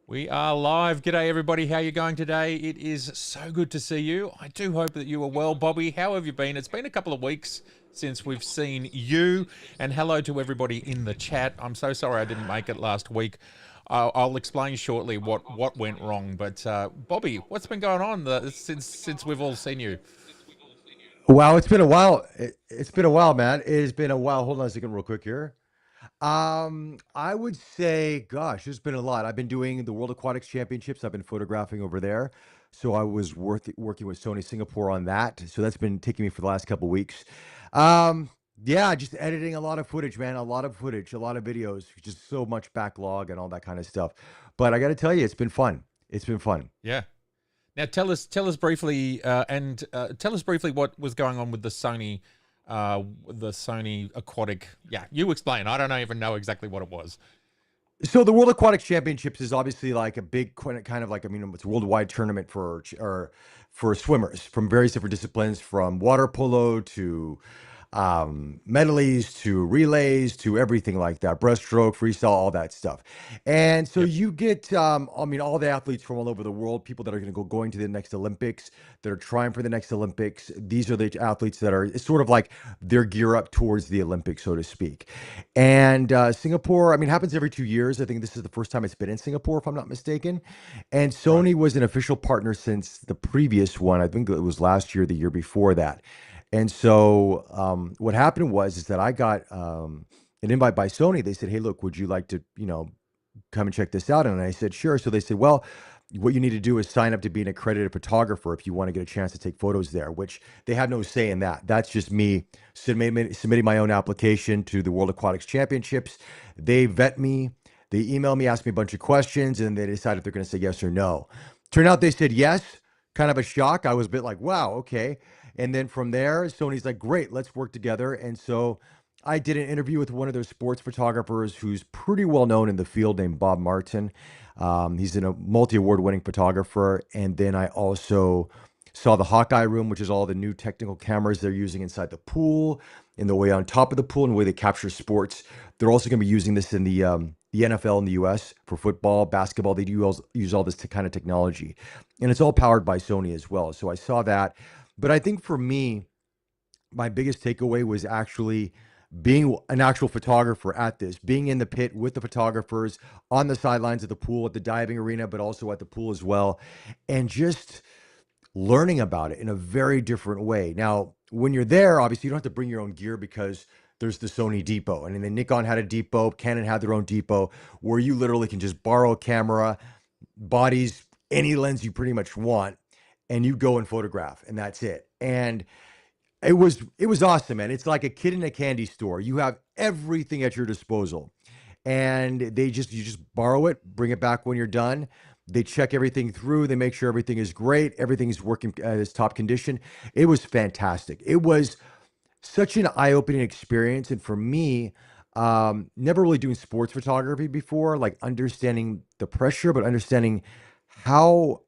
We are live. G'day, everybody. How are you going today? It is so good to see you. I do hope that you are well, Bobby. How have you been? It's been a couple of weeks since we've seen you. And hello to everybody in the chat. I'm so sorry I didn't make it last week. I'll explain shortly what went wrong. But Bobby, what's been going on since we've all seen you? Wow, it's been a while. It's been a while, man. It has been a while. Hold on a second, real quick here. I would say, gosh, there's been a lot. I've been doing the World Aquatics Championships. I've been photographing over there. So I was working with Sony Singapore on that. So that's been taking me for the last couple weeks. Um, yeah, just editing a lot of footage, man. A lot of footage, a lot of videos, just so much backlog and all that kind of stuff. But I got to tell you, it's been fun. It's been fun. Yeah. Now tell us briefly, tell us briefly what was going on with the Sony Aquatic. Yeah, you explain. I don't even know exactly what it was. So the World Aquatics Championships is obviously like a big kind of like, I mean, it's a worldwide tournament for swimmers from various different disciplines, from water polo to medleys to relays to everything like that, breaststroke, freestyle, all that stuff. And so Yep. you get, I mean, all the athletes from all over the world, people that are going to the next Olympics, that are trying for the next Olympics. These are the athletes that are, it's sort of like their gear up towards the Olympics, so to speak. And Singapore, I mean, happens every 2 years. I think this is the first time it's been in Singapore, if I'm not mistaken. And Right. Sony was an official partner since the previous one. I think it was last year, the year before that. And so what happened was is that I got an invite by Sony. They said, "Hey, look, would you like to, come and check this out?" And I said, "Sure." So they said, "Well, what you need to do is sign up to be an accredited photographer if you want to get a chance to take photos there," which they have no say in that. That's just me submitting my own application to the World Aquatics Championships. They vet me, they email me, ask me a bunch of questions, and they decide if they're going to say yes or no. Turned out they said yes. Kind of a shock. I was a bit like, wow, okay. And then from there, Sony's like, great, let's work together. And so I did an interview with one of their sports photographers who's pretty well known in the field, named Bob Martin. He's a multi-award winning photographer. And then I also saw the Hawkeye room, which is all the new technical cameras they're using inside the pool, in the way on top of the pool, and the way they capture sports. They're also going to be using this in the NFL in the US for football, basketball. They do use all this kind of technology. And it's all powered by Sony as well. So I saw that. But I think for me, my biggest takeaway was actually being an actual photographer at this, being in the pit with the photographers on the sidelines of the pool, at the diving arena, but also at the pool as well, and just learning about it in a very different way. Now, when you're there, obviously you don't have to bring your own gear because there's the Sony depot. And then Nikon had a depot, Canon had their own depot where you literally can just borrow a camera, bodies, any lens you pretty much want, and you go and photograph, and that's it. And it was awesome, man. It's like a kid in a candy store. You have everything at your disposal. And you just borrow it, bring it back when you're done. They check everything through, they make sure everything is great, everything's working at its top condition. It was fantastic. It was such an eye-opening experience. And for me, never really doing sports photography before, like understanding the pressure, but understanding how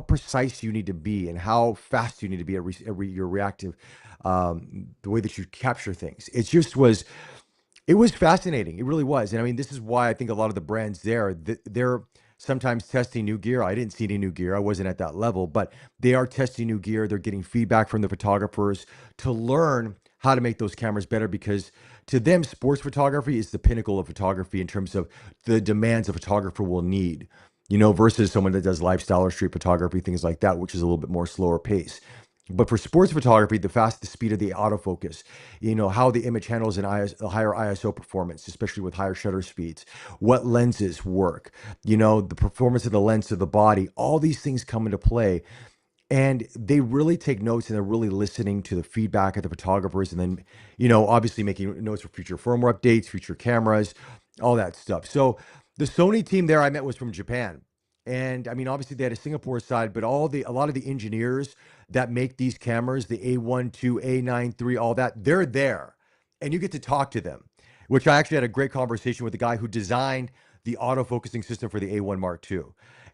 precise you need to be and how fast you need to be your reactive, the way that you capture things. It was fascinating. It really was. And I mean, this is why I think a lot of the brands there, they're sometimes testing new gear. I didn't see any new gear. I wasn't at that level, but they are testing new gear. They're getting feedback from the photographers to learn how to make those cameras better, because to them, sports photography is the pinnacle of photography in terms of the demands a photographer will need, versus someone that does lifestyle or street photography, things like that, which is a little bit more slower pace. But for sports photography, the speed of the autofocus, how the image handles a higher ISO performance, especially with higher shutter speeds, what lenses work, the performance of the lens to the body, all these things come into play. And they really take notes, and they're really listening to the feedback of the photographers. And then, obviously making notes for future firmware updates, future cameras, all that stuff. So the Sony team there I met was from Japan. And I mean, obviously they had a Singapore side, but a lot of the engineers that make these cameras, the A12, A93, all that, they're there. And you get to talk to them, which I actually had a great conversation with the guy who designed the autofocusing system for the A1 Mark II.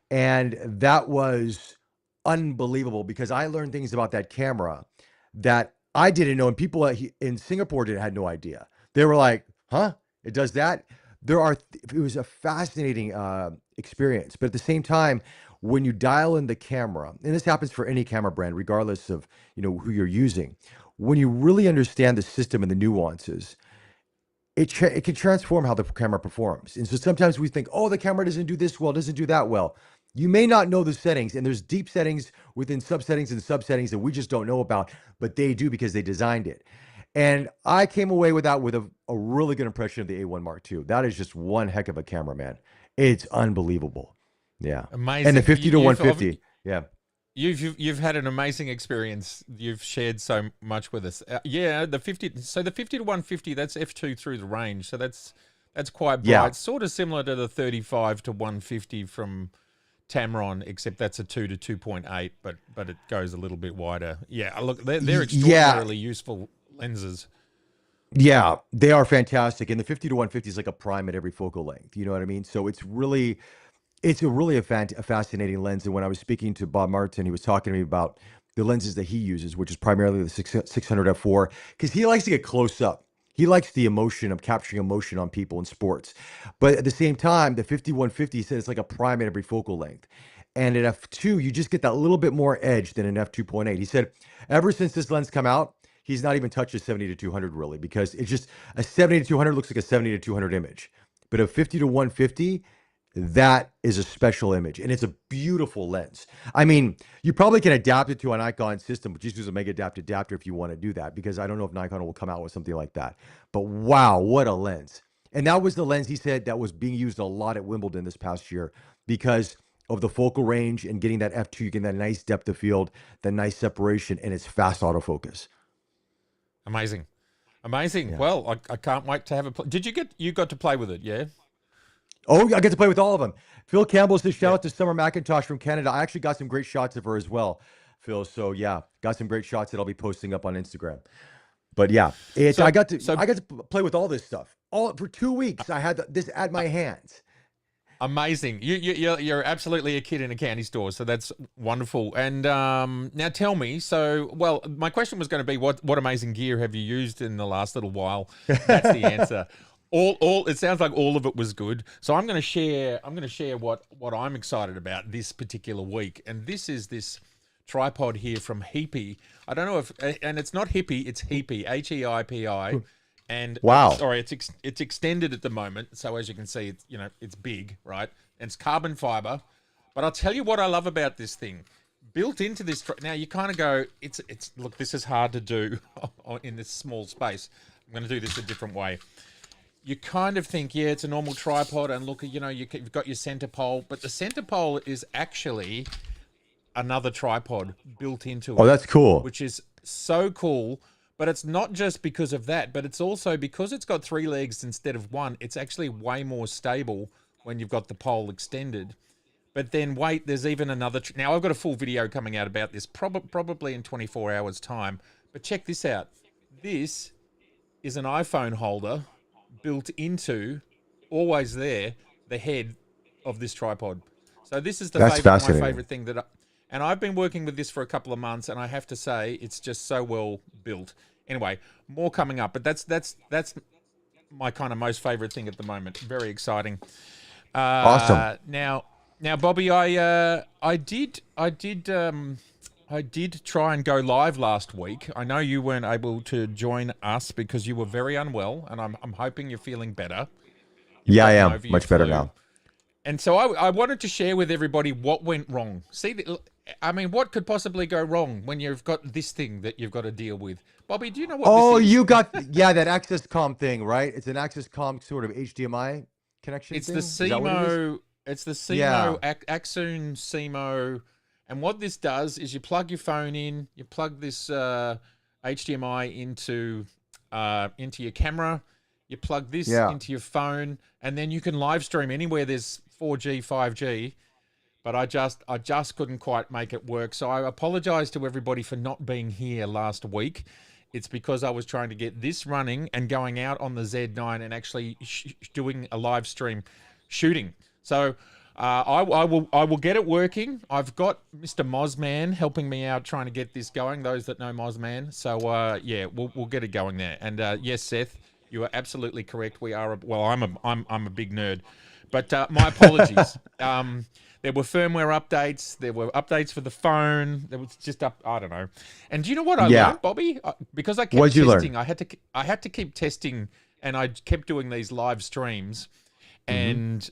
And that was unbelievable, because I learned things about that camera that I didn't know, and people in Singapore had no idea. They were like, "Huh? It does that?" it was a fascinating experience, but at the same time, when you dial in the camera, and this happens for any camera brand, regardless of who you're using, when you really understand the system and the nuances, it can transform how the camera performs. And so sometimes we think, oh, the camera doesn't do this well, doesn't do that well. You may not know the settings, and there's deep settings within subsettings and subsettings that we just don't know about, but they do because they designed it. And I came away with that with a really good impression of the A1 Mark II. That is just one heck of a camera, man. It's unbelievable. Yeah. Amazing. And the 50 to 150. Yeah. You've had an amazing experience. You've shared so much with us. Yeah, the 50. So the 50 to 150, that's f2 through the range. So that's quite bright. Yeah. Sort of similar to the 35 to 150 from Tamron, except that's a 2 to 2.8, but it goes a little bit wider. Yeah, look, they're extraordinarily useful lenses. Yeah, they are fantastic. And the 50 to 150 is like a prime at every focal length. You know what I mean? So it's a fascinating lens. And when I was speaking to Bob Martin, he was talking to me about the lenses that he uses, which is primarily the 600 f4, because he likes to get close up. He likes the emotion of capturing emotion on people in sports. But at the same time, the 5150 said it's like a prime at every focal length. And at f2, you just get that little bit more edge than an f2.8. He said, ever since this lens come out, he's not even touched a 70 to 200 really, because it's just a 70 to 200 looks like a 70 to 200 image. But a 50 to 150, that is a special image, and it's a beautiful lens. I mean, you probably can adapt it to a Nikon system, but just use a mega adapt adapter if you want to do that, because I don't know if Nikon will come out with something like that. But wow, what a lens. And that was the lens he said that was being used a lot at Wimbledon this past year because of the focal range and getting that f2, you get that nice depth of field, that nice separation, and it's fast autofocus. Amazing. Amazing. Yeah. Well, I can't wait to have you got to play with it, yeah? Oh, I get to play with all of them. Phil Campbell says, shout out to Summer McIntosh from Canada. I actually got some great shots of her as well, Phil. So yeah, got some great shots that I'll be posting up on Instagram. But yeah, I got to play with all this stuff. All for 2 weeks. I had this at my hands. Amazing. You're absolutely a kid in a candy store, so that's wonderful. And now tell me, my question was going to be, what amazing gear have you used in the last little while? That's the answer. All it sounds like all of it was good. So I'm going to share what I'm excited about this particular week. And this is this tripod here from Heapy. I don't know and it's not Hippie, it's Heapy, Heipi. And wow, sorry, it's extended at the moment. So as you can see, it's big, right? And it's carbon fiber. But I'll tell you what I love about this thing. Built into this, now you kind of go, look, this is hard to do in this small space. I'm going to do this a different way. You kind of think, yeah, it's a normal tripod, and look, you've got your center pole, but the center pole is actually another tripod built into it. Oh, that's cool. Which is so cool, but it's not just because of that, but it's also because it's got 3 legs instead of 1, it's actually way more stable when you've got the pole extended. But then wait, there's even another, now I've got a full video coming out about this, probably in 24 hours time, but check this out. This is an iPhone holder built into, always there, the head of this tripod. So this is my favorite thing and I've been working with this for a couple of months, and I have to say it's just so well built. Anyway, more coming up, but that's my kind of most favorite thing at the moment. Very exciting. Awesome. Now, Bobby, I did try and go live last week. I know you weren't able to join us because you were very unwell, and I'm hoping you're feeling better. Yeah, I am much better now. And so I wanted to share with everybody what went wrong. What could possibly go wrong when you've got this thing that you've got to deal with? Bobby, do you know what this is? You got, that Access Com thing, right? It's an Access Com sort of HDMI connection thing? The CMO. It's the CMO, Axoon CMO. And what this does is you plug your phone in, you plug this HDMI into your camera, you plug this into your phone, and then you can live stream anywhere there's 4G, 5G. But I just couldn't quite make it work. So I apologize to everybody for not being here last week. It's because I was trying to get this running and going out on the Z9 and actually doing a live stream shooting. So I will get it working. I've got Mr. Mozman helping me out trying to get this going, those that know Mozman. So, we'll get it going there. And yes, Seth, You are absolutely correct. We are. Well, I'm a big nerd, but my apologies. There were firmware updates. There were updates for the phone. There was just I don't know. And do you know what I Yeah. learned, Bobby? Because I kept What'd you learn? testing. I had to keep testing, and I kept doing these live streams, Hmm. and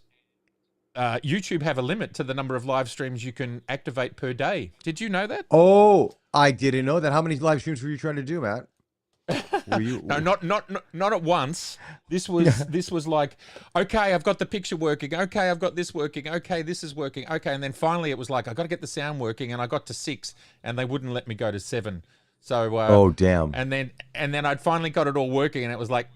YouTube have a limit to the number of live streams you can activate per day. Did you know that? Oh, I didn't know that. How many live streams were you trying to do, Matt? Were No, you? not at once. This Yeah. was like, okay, I've got the picture working. Okay, I've got this working. Okay, this is working. Okay, and then finally it was like I got to get the sound working, and I got to 6, and they wouldn't let me go to 7. So Oh, damn. and then I'd finally got it all working, and it was like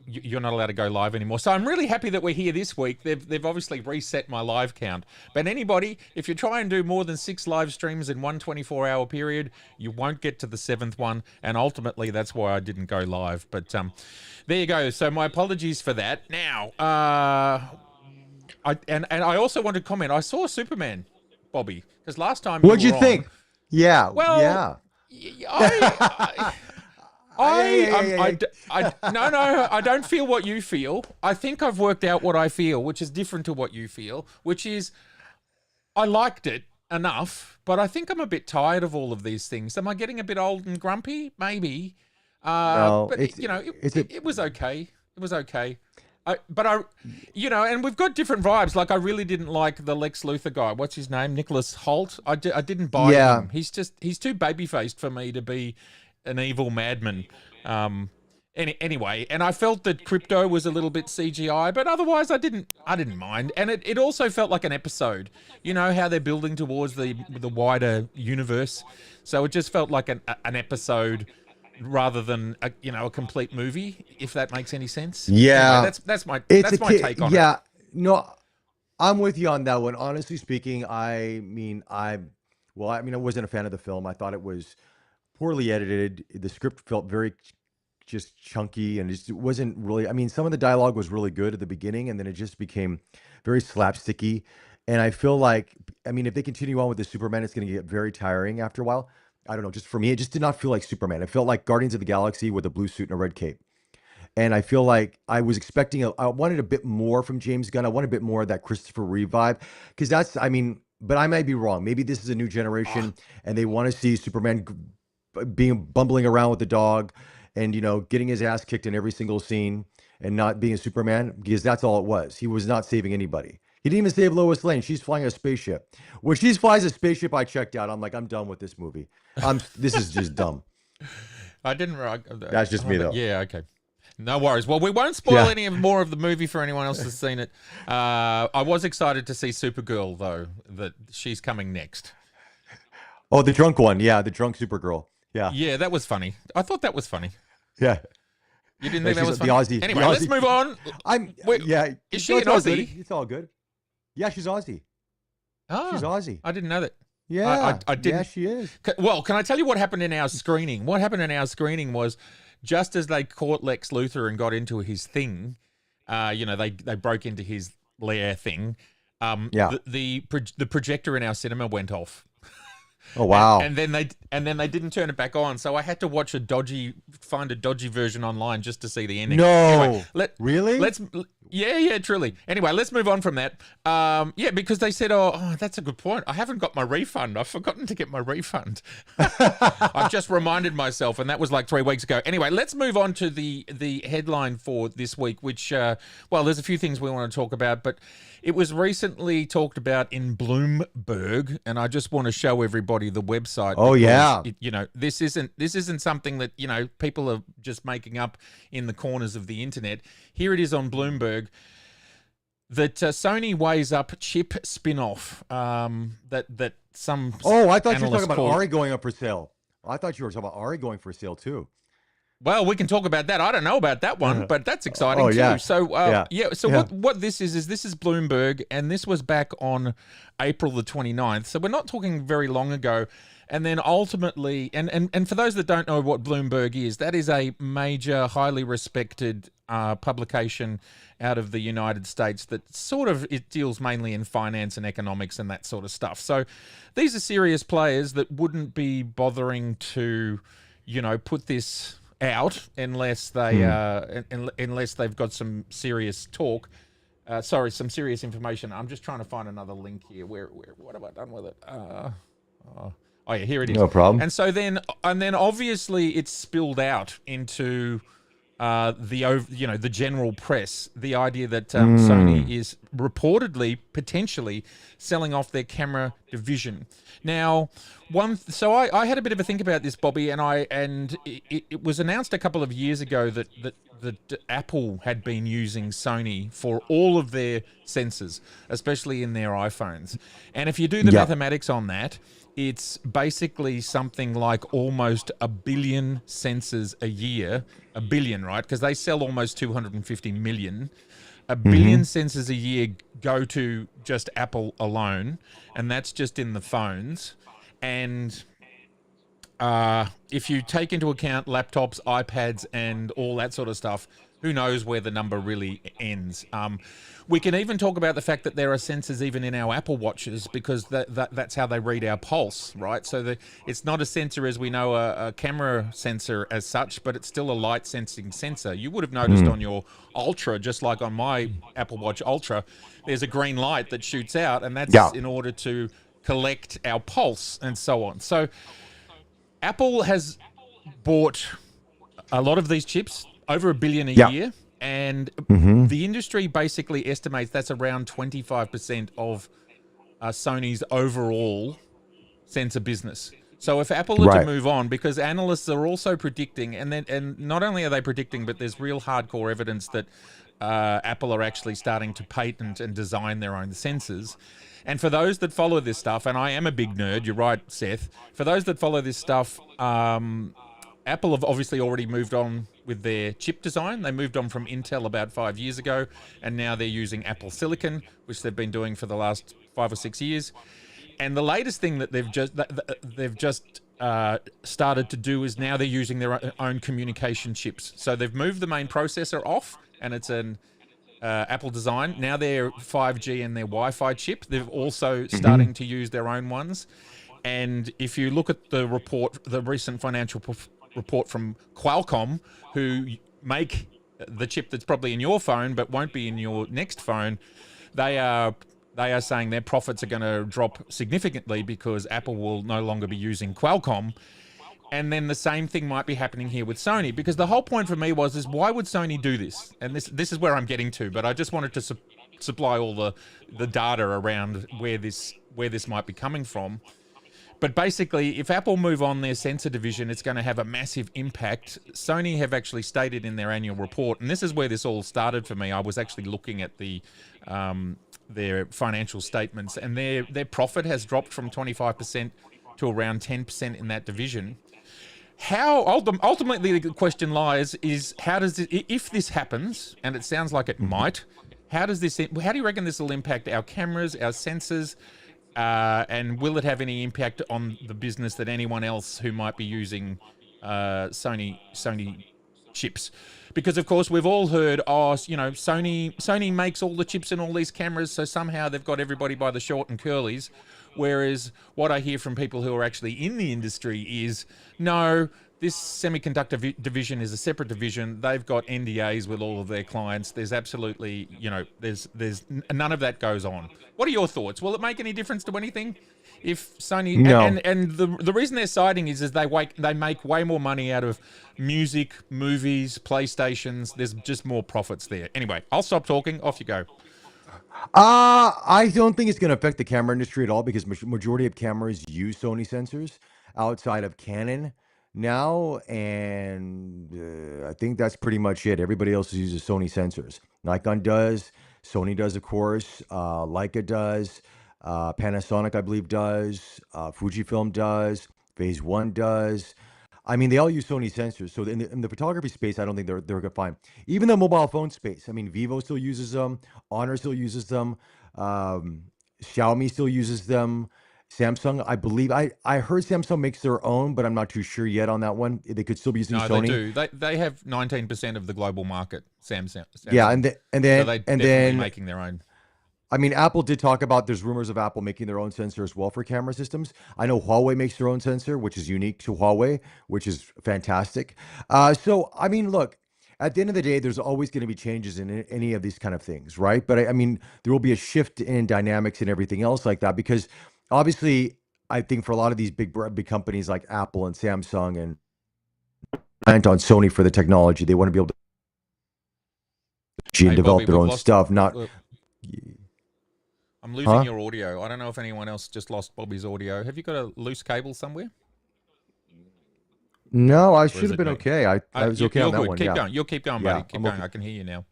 you're not allowed to go live anymore. So I'm really happy that we're here this week. They've obviously reset my live count. But anybody, if you try and do more than 6 live streams in one 24-hour period, you won't get to the 7th one, and ultimately that's why I didn't go live. But there you go. So my apologies for that. Now, I also want to comment. I saw Superman, Bobby, because last time What'd you you were on. think? Yeah. Well, Yeah. I, no, I don't feel what you feel. I think I've worked out what I feel, which is different to what you feel, which is I liked it enough, but I think I'm a bit tired of all of these things. Am I getting a bit old and grumpy? Maybe. No, But it's you know, it's a it was okay. It was okay. And we've got different vibes. Like I really didn't like the Lex Luthor guy. What's his name? Nicholas Holt. I didn't buy yeah. him. He's too baby faced for me to be an evil madman. Anyway, and I felt that Crypto was a little bit CGI, but otherwise I didn't mind. And it also felt like an episode. You know how they're building towards the wider universe, so it just felt like an episode rather than a complete movie, if that makes any sense. Anyway, Yeah. that's my It's a take on it. yeah. No, I'm with you on that one. Honestly speaking, I wasn't a fan of the film. I thought it was poorly edited. The script felt very just chunky and it wasn't really. I mean, some of the dialogue was really good at the beginning, and then it just became very slapsticky. And I feel like, I mean, if they continue on with the Superman, it's going to get very tiring after a while. I don't know. Just for me, it just did not feel like Superman. It felt like Guardians of the Galaxy with a blue suit and a red cape. And I feel like I was expecting, I wanted a bit more from James Gunn. I wanted a bit more of that Christopher Reeve vibe. Because that's, I mean, but I might be wrong. Maybe this is a new Oh, generation and they want to see Superman being bumbling around with the dog and, getting his ass kicked in every single scene and not being a Superman because that's all it was. He was not saving anybody. He didn't even save Lois Lane. She's flying a spaceship. When she flies a spaceship, I checked out. I'm like, I'm done with this movie. This is just dumb. I didn't. That's just me, though. Yeah, okay. No worries. Well, we won't spoil Yeah. any more of the movie for anyone else that's seen it. I was excited to see Supergirl, though, that she's coming next. Oh, the drunk one. Yeah, the drunk Supergirl. Yeah. Yeah, that was funny. I thought that was funny. Yeah. You didn't Yeah, think that was the funny? Aussie. Anyway, the let's Aussie. move on. Wait, Yeah. is she No, an it's all good. Aussie? It's all good. Yeah, she's Aussie. She's Oh, Aussie. I didn't know that. Yeah. I Yeah, didn't. she is. Well, can I tell you what happened in our screening? What happened in our screening was just as they caught Lex Luthor and got into his thing, they broke into his lair thing. Yeah. The projector in our cinema went off. Oh, wow. And then they didn't turn it back on, so I had to find a dodgy version online just to see the ending. No. Anyway, Really? yeah, truly. Anyway, let's move on from that. Because they said, oh, that's a good point. I haven't got my refund. I've forgotten to get my refund. I've just reminded myself, and that was like 3 weeks ago. Anyway, let's move on to the headline for this week, which, there's a few things we want to talk about, but it was recently talked about in Bloomberg, and I just want to show everybody the website. Oh, yeah. This isn't something that, people are just making up in the corners of the internet. Here it is on Bloomberg that Sony weighs up chip spin-off that some Oh, I thought you were analysts talking about call- ARRI going up for sale. I thought you were talking about ARRI going for sale, too. Well, we can talk about that. I don't know about that one, but that's exciting Oh, yeah. too. So, So Yeah. what this is this is Bloomberg, and this was back on April the 29th. So we're not talking very long ago. And then ultimately, and for those that don't know what Bloomberg is, that is a major, highly respected publication out of the United States that it deals mainly in finance and economics and that sort of stuff. So these are serious players that wouldn't be bothering to, put this out unless they unless they've got some serious talk. Sorry, some serious information. I'm just trying to find another link here. Where what have I done with it? Oh yeah, here it is. No problem. And so then obviously it's spilled out into the general press, the idea that Sony is reportedly, potentially selling off their camera division. Now, so I had a bit of a think about this, Bobby, and it was announced a couple of years ago that Apple had been using Sony for all of their sensors, especially in their iPhones. And if you do the mathematics on that, it's basically something like almost 1 billion sensors a year. 1 billion, right? Because they sell almost 250 million. 1 billion sensors a year go to just Apple alone, and that's just in the phones. And if you take into account laptops, iPads, and all that sort of stuff, who knows where the number really ends. We can even talk about the fact that there are sensors even in our Apple Watches, because that's how they read our pulse, right? So it's not a sensor as we know a camera sensor as such, but it's still a light sensing sensor. You would have noticed on your Ultra, just like on my Apple Watch Ultra, there's a green light that shoots out, and that's in order to collect our pulse and so on. So Apple has bought a lot of these chips, over 1 billion a year. And the industry basically estimates that's around 25% of Sony's overall sensor business. So if Apple are to move on, because analysts are also predicting, and not only are they predicting, but there's real hardcore evidence that Apple are actually starting to patent and design their own sensors. And for those that follow this stuff, and I am a big nerd, you're right, Seth. For those that follow this stuff, Apple have obviously already moved on with their chip design. They moved on from Intel about 5 years ago, and now they're using Apple Silicon, which they've been doing for the last 5 or 6 years. And the latest thing that they've just started to do is now they're using their own communication chips. So they've moved the main processor off, and it's an Apple design. Now they're 5G and their Wi-Fi chip. They're also starting to use their own ones. And if you look at the report, the recent financial report from Qualcomm, who make the chip that's probably in your phone but won't be in your next phone, they are saying their profits are going to drop significantly because Apple will no longer be using Qualcomm. And then the same thing might be happening here with Sony, because the whole point for me is why would Sony do this? And this is where I'm getting to, but I just wanted to supply all the data around where this might be coming from. But basically, if Apple move on their sensor division, it's going to have a massive impact. Sony have actually stated in their annual report, and this is where this all started for me. I was actually looking at their financial statements, and their profit has dropped from 25% to around 10% in that division. How ultimately the question lies is how does it, if this happens, and it sounds like it might, how do you reckon this will impact our cameras, our sensors? And will it have any impact on the business that anyone else who might be using Sony chips? Because of course we've all heard, Sony makes all the chips in all these cameras, so somehow they've got everybody by the short and curlies. Whereas what I hear from people who are actually in the industry is, no, this semiconductor division is a separate division. They've got NDAs with all of their clients. There's absolutely, there's none of that goes on. What are your thoughts? Will it make any difference to anything? If Sony and the reason they're citing is they make way more money out of music, movies, PlayStations. There's just more profits there. Anyway, I'll stop talking. Off you go. I don't think it's going to affect the camera industry at all, because majority of cameras use Sony sensors outside of Canon now, and I think that's pretty much it. Everybody else uses Sony sensors. Nikon does, Sony does, of course, Leica does, Panasonic, I believe, does, Fujifilm does, Phase One does. I mean, they all use Sony sensors. So in the photography space, I don't think they're going to find. Even the mobile phone space. I mean, Vivo still uses them. Honor still uses them. Xiaomi still uses them. Samsung, I believe. I heard Samsung makes their own, but I'm not too sure yet on that one. They could still be using Sony. No, they do. They have 19% of the global market. Samsung. Yeah, and then so they're definitely making their own. I mean, Apple did talk about there's rumors of Apple making their own sensor as well for camera systems. I know Huawei makes their own sensor, which is unique to Huawei, which is fantastic. So, I mean, look, at the end of the day, there's always going to be changes in any of these kind of things, right? But I mean, there will be a shift in dynamics and everything else like that because obviously, I think for a lot of these big companies like Apple and Samsung and reliant on Sony for the technology, they want to be able to Hey, develop Bobby, their we've own lost. stuff, not, I'm losing huh? your audio. I don't know if anyone else just lost Bobby's audio. Have you got a loose cable somewhere, No, I or should is have it been me? okay. I was okay on You're that good. one. Keep Yeah. going. You'll keep going, buddy. Yeah, Keep I'm going. okay. I can hear you now.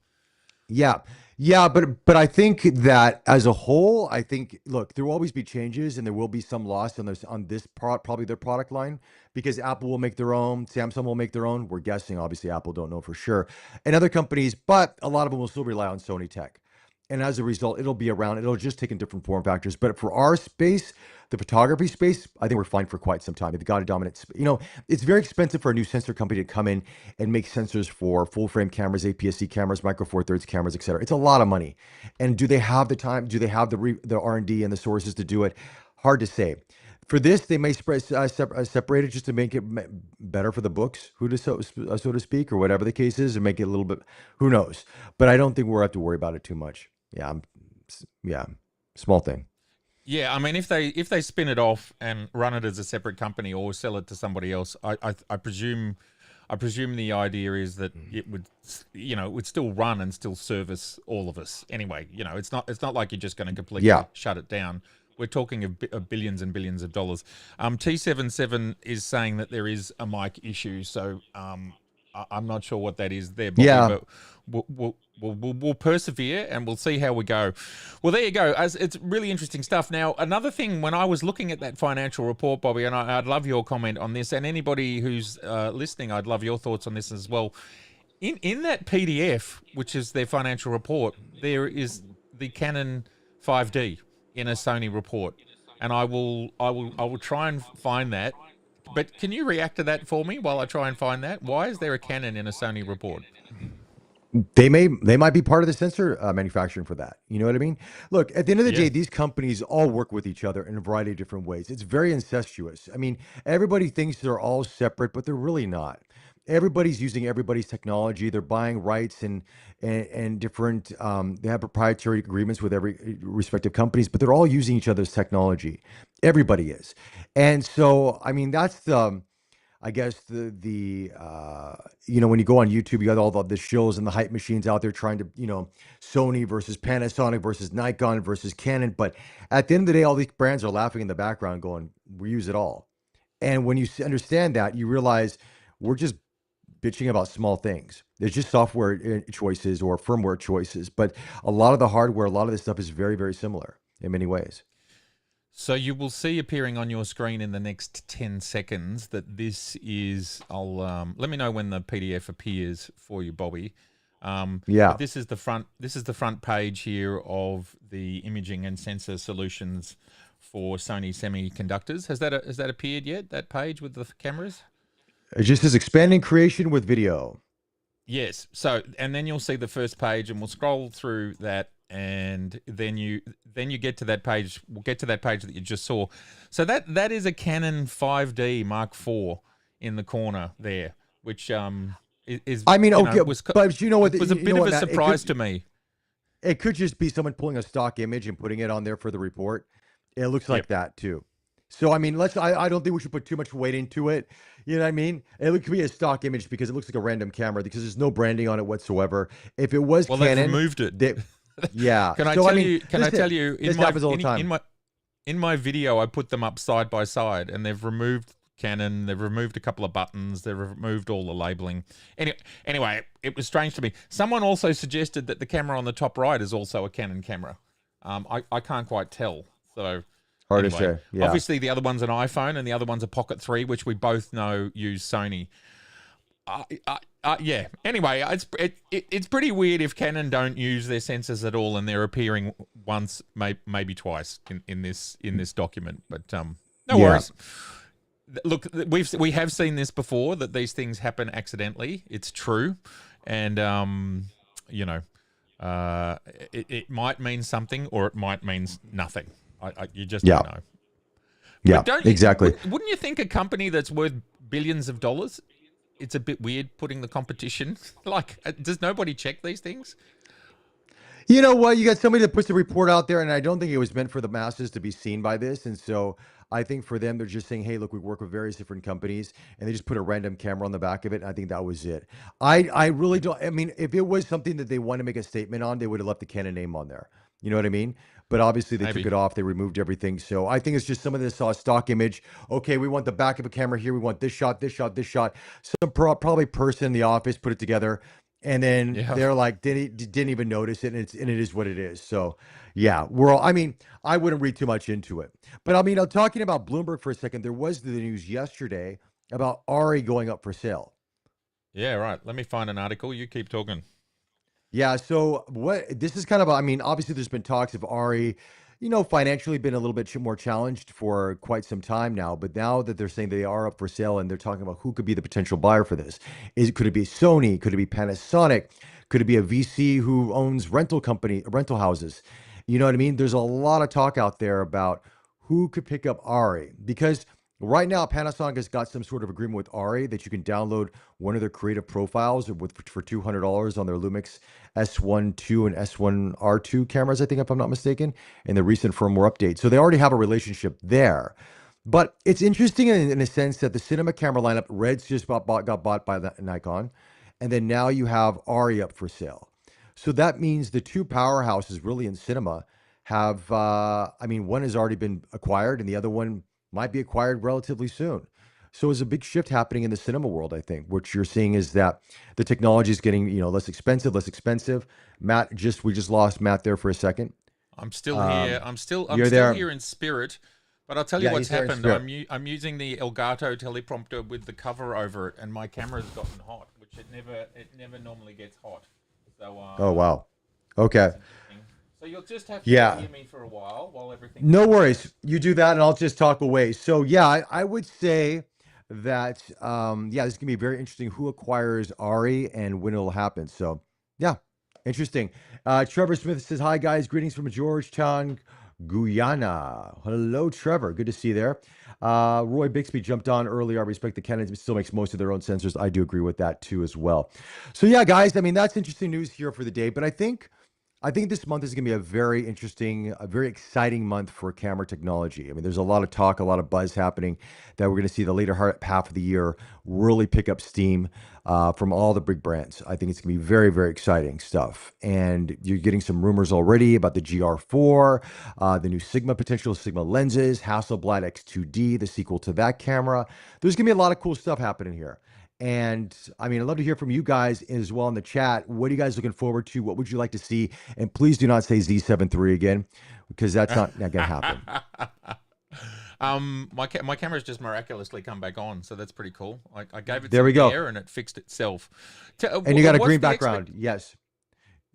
Yeah. Yeah, but I think that as a whole, I think look, there will always be changes and there will be some loss on this probably their product line because Apple will make their own, Samsung will make their own. We're guessing, obviously Apple don't know for sure. And other companies, but a lot of them will still rely on Sony tech. And as a result, it'll be around, it'll just take in different form factors. But for our space, the photography space, I think we're fine for quite some time. They've got a dominant, it's very expensive for a new sensor company to come in and make sensors for full frame cameras, APS-C cameras, micro four thirds cameras, et cetera. It's a lot of money. And do they have the time? Do they have the R&D and the sources to do it? Hard to say. For this, they may separate it just to make it better for the books, so to speak, or whatever the case is, and make it a little bit. Who knows? But I don't think we'll have to worry about it too much. Yeah, yeah, small thing. Yeah, I mean, if they spin it off and run it as a separate company or sell it to somebody else, I presume the idea is that it would, it would still run and still service all of us anyway. It's not like you're just going to completely Yeah, shut it down. We're talking of billions and billions of dollars. T77 is saying that there is a mic issue, so I'm not sure what that is there, Bobby, yeah. but we'll persevere and we'll see how we go. Well, there you go. As it's really interesting stuff. Now, another thing, when I was looking at that financial report, Bobby, and I'd love your comment on this, and anybody who's listening, I'd love your thoughts on this as well. In that PDF, which is their financial report, there is the Canon 5D in a Sony report, and I will try and find that. But can you react to that for me while I try and find that? Why is there a Canon in a Sony report? They might be part of the sensor manufacturing for that. You know what I mean? Look, at the end of the Yeah. day, these companies all work with each other in a variety of different ways. It's very incestuous. I mean, everybody thinks they're all separate, but they're really not. Everybody's using everybody's technology. They're buying rights and different. They have proprietary agreements with every respective companies, but they're all using each other's technology. Everybody is, and so I mean that's the. I guess when you go on YouTube, you got all the shows and the hype machines out there trying to, Sony versus Panasonic versus Nikon versus Canon. But at the end of the day, all these brands are laughing in the background going, we use it all. And when you understand that, you realize we're just bitching about small things. There's just software choices or firmware choices. But a lot of the hardware, a lot of this stuff is very, very similar in many ways. So you will see appearing on your screen in the next 10 seconds that this is, let me know when the PDF appears for you, Bobby. But Yeah. this is the front page here of the imaging and sensor solutions for Sony semiconductors. Has that appeared yet, that page with the cameras? It just says expanding creation with video. Yes. So, and then you'll see the first page, and we'll scroll through that, and then you get to that page. We'll get to that page that you just saw. So that is a Canon 5D Mark IV in the corner there, which is I mean, okay, was but you know what? was a You know bit of what, a Matt? surprise to me. It could just be someone pulling a stock image and putting it on there for the report. It looks like Yep. that too. So I mean, I don't think we should put too much weight into it. You know what I mean? It could be a stock image because it looks like a random camera because there's no branding on it whatsoever. If it was Well, they've Canon, removed it. yeah. Can I So I tell mean, you? Can I listen, tell you? this happens all the time. In my video, I put them up side by side, and they've removed Canon. They've removed a couple of buttons. They've removed all the labeling. Anyway, it was strange to me. Someone also suggested that the camera on the top right is also a Canon camera. I can't quite tell. So Hard anyway, to say. Yeah. obviously the other one's an iPhone, and the other one's a Pocket 3, which we both know use Sony. Yeah. Anyway, it's pretty weird if Canon don't use their sensors at all, and they're appearing once, maybe twice in this document. But no worries. Look, we have seen this before, that these things happen accidentally. It's true, and It might mean something or it might mean nothing. You just Yeah. don't know. Yeah, But exactly. wouldn't you think a company that's worth billions of dollars, it's a bit weird putting the competition? Like, does nobody check these things? You know what? You got somebody that puts a report out there, and I don't think it was meant for the masses to be seen by this. And so I think for them, they're just saying, hey, look, we work with various different companies, and they just put a random camera on the back of it. And I think that was it. I really don't. I mean, if it was something that they want to make a statement on, they would have left the Canon name on there. You know what I mean? But obviously, they took Maybe. it off. They removed everything. So I think it's just someone that saw a stock image. Okay, we want the back of a camera here. We want this shot, this shot, this shot. Some probably person in the office put it together, and then Yeah. they're like didn't even notice it, and it is what it is. So yeah, we're all, I mean, I wouldn't read too much into it. But I mean, I'm talking about Bloomberg for a second. There was the news yesterday about ARRI going up for sale. Yeah, right. Let me find an article. You keep talking. Yeah, so what this is kind of, I mean, obviously there's been talks of ARRI, financially been a little bit more challenged for quite some time now, but now that they're saying they are up for sale and they're talking about who could be the potential buyer for this. Could it be Sony? Could it be Panasonic? Could it be a VC who owns rental houses? You know what I mean? There's a lot of talk out there about who could pick up ARRI because right now Panasonic has got some sort of agreement with ARRI that you can download one of their creative profiles for $200 on their Lumix S1 2 and S1 R2 cameras, I think, if I'm not mistaken, in the recent firmware update. So they already have a relationship there. But it's interesting in a sense that the cinema camera lineup, Red's just got bought by Nikon, and then now you have ARRI up for sale. So that means the two powerhouses really in cinema have, I mean, one has already been acquired and the other one might be acquired relatively soon. So there's a big shift happening in the cinema world, I think. What you're seeing is that the technology is getting, less expensive, less expensive. We just lost Matt there for a second. I'm still here. I'm You're still there. here in spirit. But I'll tell you Yeah, what's he's there in happened. spirit. I'm using the Elgato teleprompter with the cover over it, and my camera's gotten hot, which it never normally gets hot. So Oh, wow. Okay. that's interesting. So you'll just have to Yeah. hear me for a while everything. No worries. You do that and I'll just talk away. So yeah, I would say that yeah, this is gonna be very interesting who acquires ARRI and when it'll happen. So yeah, interesting. Trevor Smith says, hi guys, greetings from Georgetown, Guyana. Hello, Trevor. Good to see you there. Roy Bixby jumped on earlier. I respect the Canon still makes most of their own sensors. I do agree with that too as well. So yeah, guys, I mean that's interesting news here for the day, but I think this month is going to be a very interesting, a very exciting month for camera technology. I mean, there's a lot of talk, a lot of buzz happening that we're going to see the later half of the year really pick up steam from all the big brands. I think it's going to be very, very exciting stuff. And you're getting some rumors already about the GR4, the new potential Sigma lenses, Hasselblad X2D, the sequel to that camera. There's going to be a lot of cool stuff happening here. And I mean, I'd love to hear from you guys as well in the chat. What are you guys looking forward to? What would you like to see? And please do not say Z7 III again, because that's not going to happen. My camera's just miraculously come back on, so that's pretty cool. I gave it There some we go. air and it fixed itself. And you got a green background. Yes.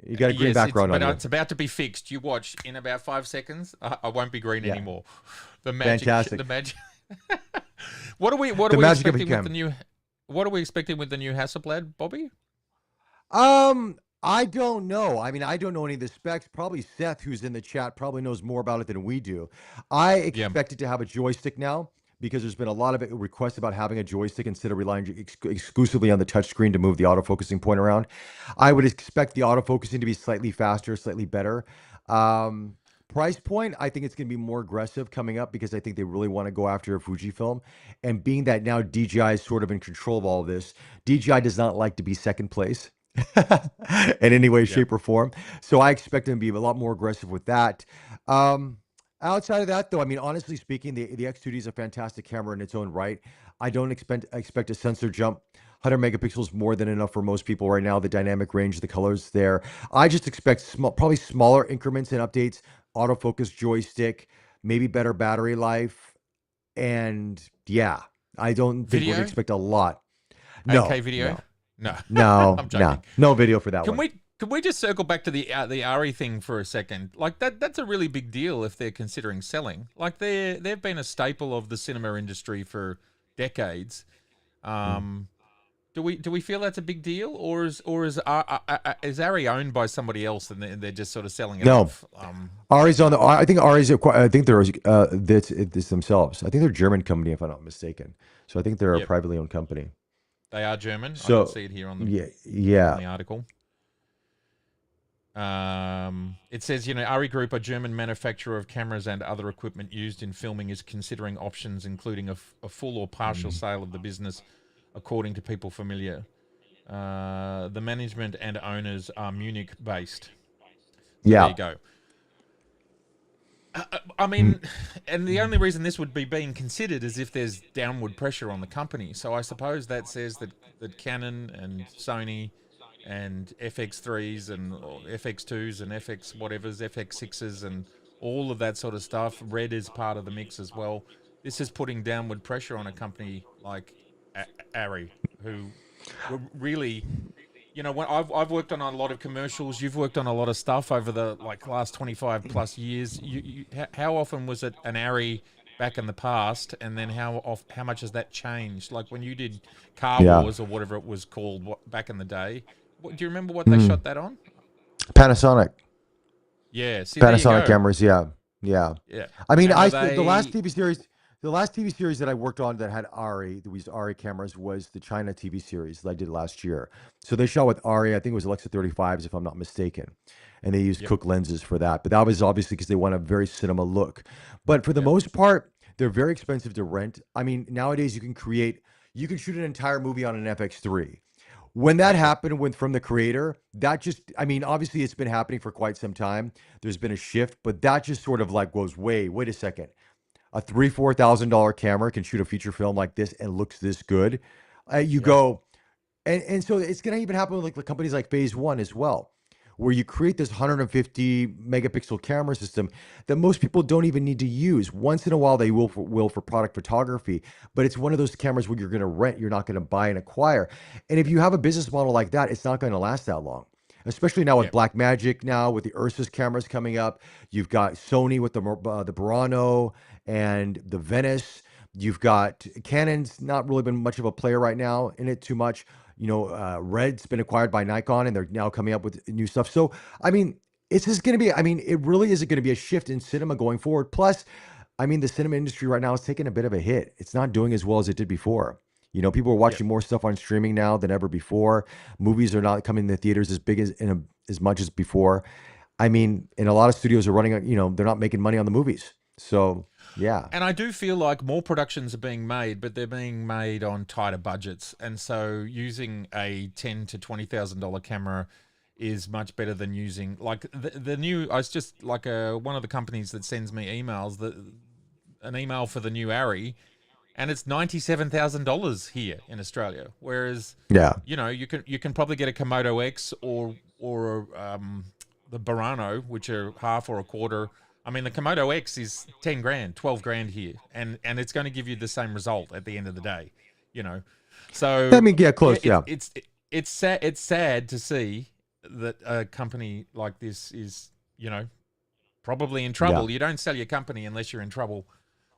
You got a green background on you. It's about to be fixed. You watch in about 5 seconds. I won't be green Yeah. anymore. The magic. Fantastic. The magic. What are we magic of a expecting with cam. the new? What are we expecting with the new Hasselblad, Bobby? I don't know. I mean, I don't know any of the specs. Probably Seth, who's in the chat, probably knows more about it than we do. I expect it to have a joystick now because there's been a lot of requests about having a joystick instead of relying exclusively on the touchscreen to move the autofocusing point around. I would expect the autofocusing to be slightly faster, slightly better. Price point, I think it's going to be more aggressive coming up because I think they really want to go after Fujifilm. And being that now DJI is sort of in control of all of this, DJI does not like to be second place in any way, shape, or form. So I expect them to be a lot more aggressive with that. Outside of that, though, I mean, honestly speaking, the X2D is a fantastic camera in its own right. I don't expect a sensor jump. 100 megapixels more than enough for most people right now. The dynamic range, the colors there. I just expect probably smaller increments and updates, autofocus joystick, maybe better battery life. And yeah, I don't think we'd expect a lot. No. 8K video? No. I'm joking. No video for that one. Can we just circle back to the ARRI thing for a second? Like that's a really big deal if they're considering selling. Like they've been a staple of the cinema industry for decades. Do we feel that's a big deal, or is ARRI owned by somebody else and they're just sort of selling it No, off? Ari's on the. I think Ari's. I think they're this themselves. I think they're a German company, if I'm not mistaken. So I think they're a Yep, privately owned company. they are German. I can So see it here on yeah, the yeah, article. It says, ARRI Group, a German manufacturer of cameras and other equipment used in filming, is considering options, including a full or partial sale of the business, according to people familiar. The management and owners are Munich-based. So there yeah. you go. I mean, and the only reason this would be being considered is if there's downward pressure on the company. So I suppose that says that Canon and Sony and FX3s and or FX2s and FX whatever's, FX6s and all of that sort of stuff. Red is part of the mix as well. This is putting downward pressure on a company like ARRI, who were really, when I've worked on a lot of commercials, you've worked on a lot of stuff over the last 25 plus years. How often was it an ARRI back in the past, and then how much has that changed? Like when you did Car Yeah. Wars or whatever it was called back in the day. Do you remember what they Mm. shot that on? Panasonic. Yeah, see, there you Panasonic go. cameras. Yeah, yeah. Yeah, I mean, and were the last they? TV series, the last TV series that I worked on that had ARRI, that used ARRI cameras, was the China TV series that I did last year. So they shot with ARRI. I think it was Alexa 35s, if I'm not mistaken, and they used Yep, Cook lenses for that. But that was obviously because they want a very cinema look. But for the yep, most part, they're very expensive to rent. I mean, nowadays you can shoot an entire movie on an FX3. When that yep, happened from the creator, that just, I mean, obviously it's been happening for quite some time. There's been a shift, but that just sort of like goes, wait a second. A $3,000-4,000 camera can shoot a feature film like this and looks this good. You yep, go, and so it's going to even happen with like the companies like Phase One as well, where you create this 150 megapixel camera system that most people don't even need to use. Once in a while, they will for product photography, but it's one of those cameras where you're going to rent, you're not going to buy and acquire. And if you have a business model like that, it's not going to last that long. Especially now with yep. Blackmagic, now with the Ursus cameras coming up, you've got Sony with the Burano and the Venice. You've got Canon's not really been much of a player right now in it too much. Red's been acquired by Nikon and they're now coming up with new stuff. So, I mean, it's just going to be, I mean, it really is going to be a shift in cinema going forward. Plus, I mean, the cinema industry right now is taking a bit of a hit. It's not doing as well as it did before. People are Yep. watching more stuff on streaming now than ever before. Movies are not coming to the theaters as big as much as before. I mean, and a lot of studios are running, they're not making money on the movies. So, yeah. And I do feel like more productions are being made, but they're being made on tighter budgets, and so using a $10,000 to $20,000 camera is much better than using like the new. I was just like one of the companies that sends me emails an email for the new ARRI, and it's $97,000 here in Australia, whereas Yeah. you can probably get a Komodo X or the Burano, which are half or a quarter. I mean, the Komodo X is 10 grand, 12 grand here, and it's going to give you the same result at the end of the day, you know. I So mean, yeah, yeah, close. Yeah. it's sad. It's sad to see that a company like this is, probably in Yeah. trouble. You don't sell your company unless you're in trouble.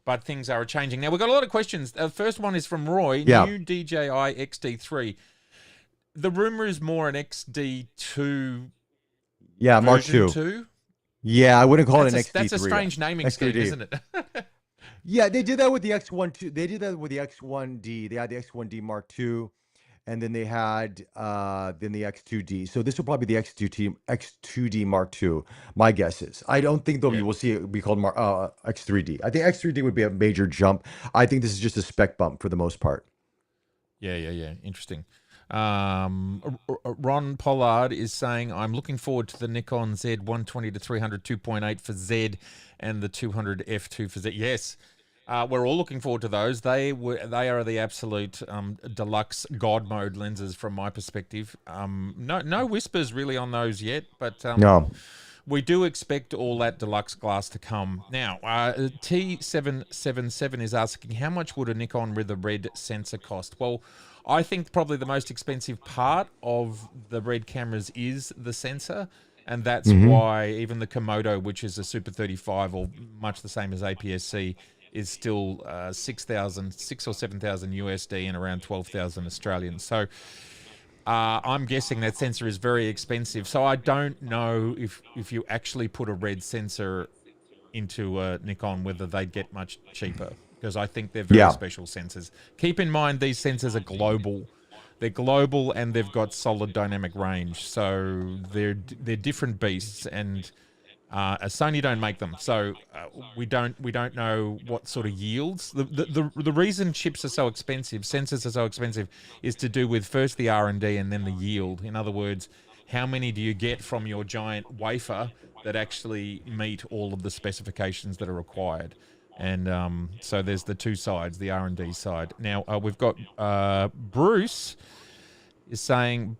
But things are changing. Now, we've got a lot of questions. The first one is from Roy. Yeah. New DJI XD3. The rumor is more an XD2 Yeah. Mark version II. 2. Yeah. I wouldn't call it an That's a XD3. strange naming scheme, XD3. isn't it? Yeah, they did that with the X1 too. They did that with the X1D. They had the X1D Mark II, and then they had then the X2D. So this will probably be the X2D Mark II. My guess is. I don't think though Yeah. you will see it be called X3D. I think X3D would be a major jump. I think this is just a spec bump for the most part. Yeah. Interesting. Ron Pollard is saying, I'm looking forward to the Nikon Z120 to 300 2.8 for Z and the 200 f2 for Z. Yes, we're all looking forward to those. They are the absolute deluxe God mode lenses from my perspective. No whispers really on those yet, but No. we do expect all that deluxe glass to come. Now, T777 is asking, how much would a Nikon with a red sensor cost? Well, I think probably the most expensive part of the red cameras is the sensor, and that's Mm-hmm. why even the Komodo, which is a Super 35 or much the same as APS-C, is still 6 or 7,000 USD and around 12,000 Australian. So I'm guessing that sensor is very expensive. So I don't know if you actually put a red sensor into a Nikon, whether they'd get much cheaper, because I think they're very Yeah. special sensors. Keep in mind, these sensors are global. They're global and they've got solid dynamic range. So they're different beasts, and Sony don't make them, so we don't know what sort of yields. The reason chips are so expensive, sensors are so expensive, is to do with first the R&D and then the yield. In other words, how many do you get from your giant wafer that actually meet all of the specifications that are required? And so there's the two sides, the R&D side. Now we've got Bruce is saying,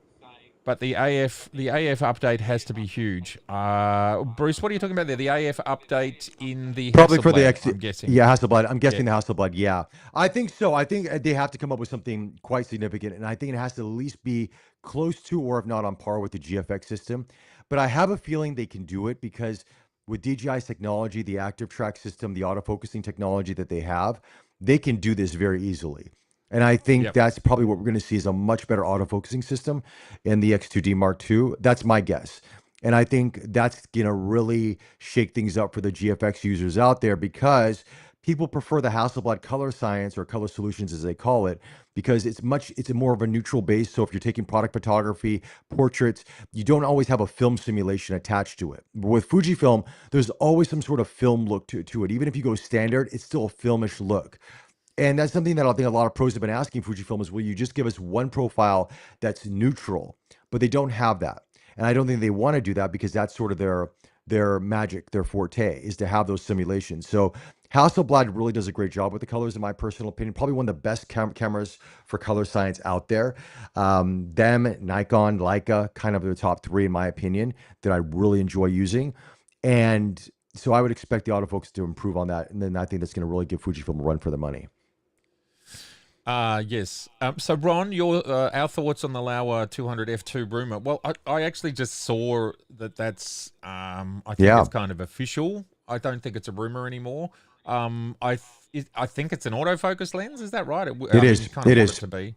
but the AF update has to be huge. Bruce, what are you talking about there? The AF update in the Probably for the Hasselblad, I'm guessing. Yeah, Hasselblad. I'm guessing Yeah. the Hasselblad. Yeah, I think so. I think they have to come up with something quite significant, and I think it has to at least be close to, or if not on par with, the GFX system. But I have a feeling they can do it because with DJI's technology, the active track system, the autofocusing technology that they have, they can do this very easily. And I think Yep. that's probably what we're going to see is a much better autofocusing system in the X2D Mark II. That's my guess. And I think that's going to really shake things up for the GFX users out there, because people prefer the Hasselblad color science, or color solutions as they call it, because it's a more of a neutral base. So if you're taking product photography, portraits, you don't always have a film simulation attached to it. With Fujifilm, there's always some sort of film look to it. Even if you go standard, it's still a filmish look. And that's something that I think a lot of pros have been asking Fujifilm is, will you just give us one profile that's neutral? But they don't have that. And I don't think they want to do that, because that's sort of their magic, their forte, is to have those simulations. So Hasselblad really does a great job with the colors, in my personal opinion. Probably one of the best cameras for color science out there. Them, Nikon, Leica, kind of the top three, in my opinion, that I really enjoy using. And so I would expect the autofocus to improve on that. And then I think that's going to really give Fujifilm a run for the money. Yes. So Ron, our thoughts on the Laowa 200 F2 rumor? Well, I actually just saw that's I think it's kind of official. I don't think it's a rumor anymore. I think it's an autofocus lens. Is that right? It is. You kind of It want is. it to be.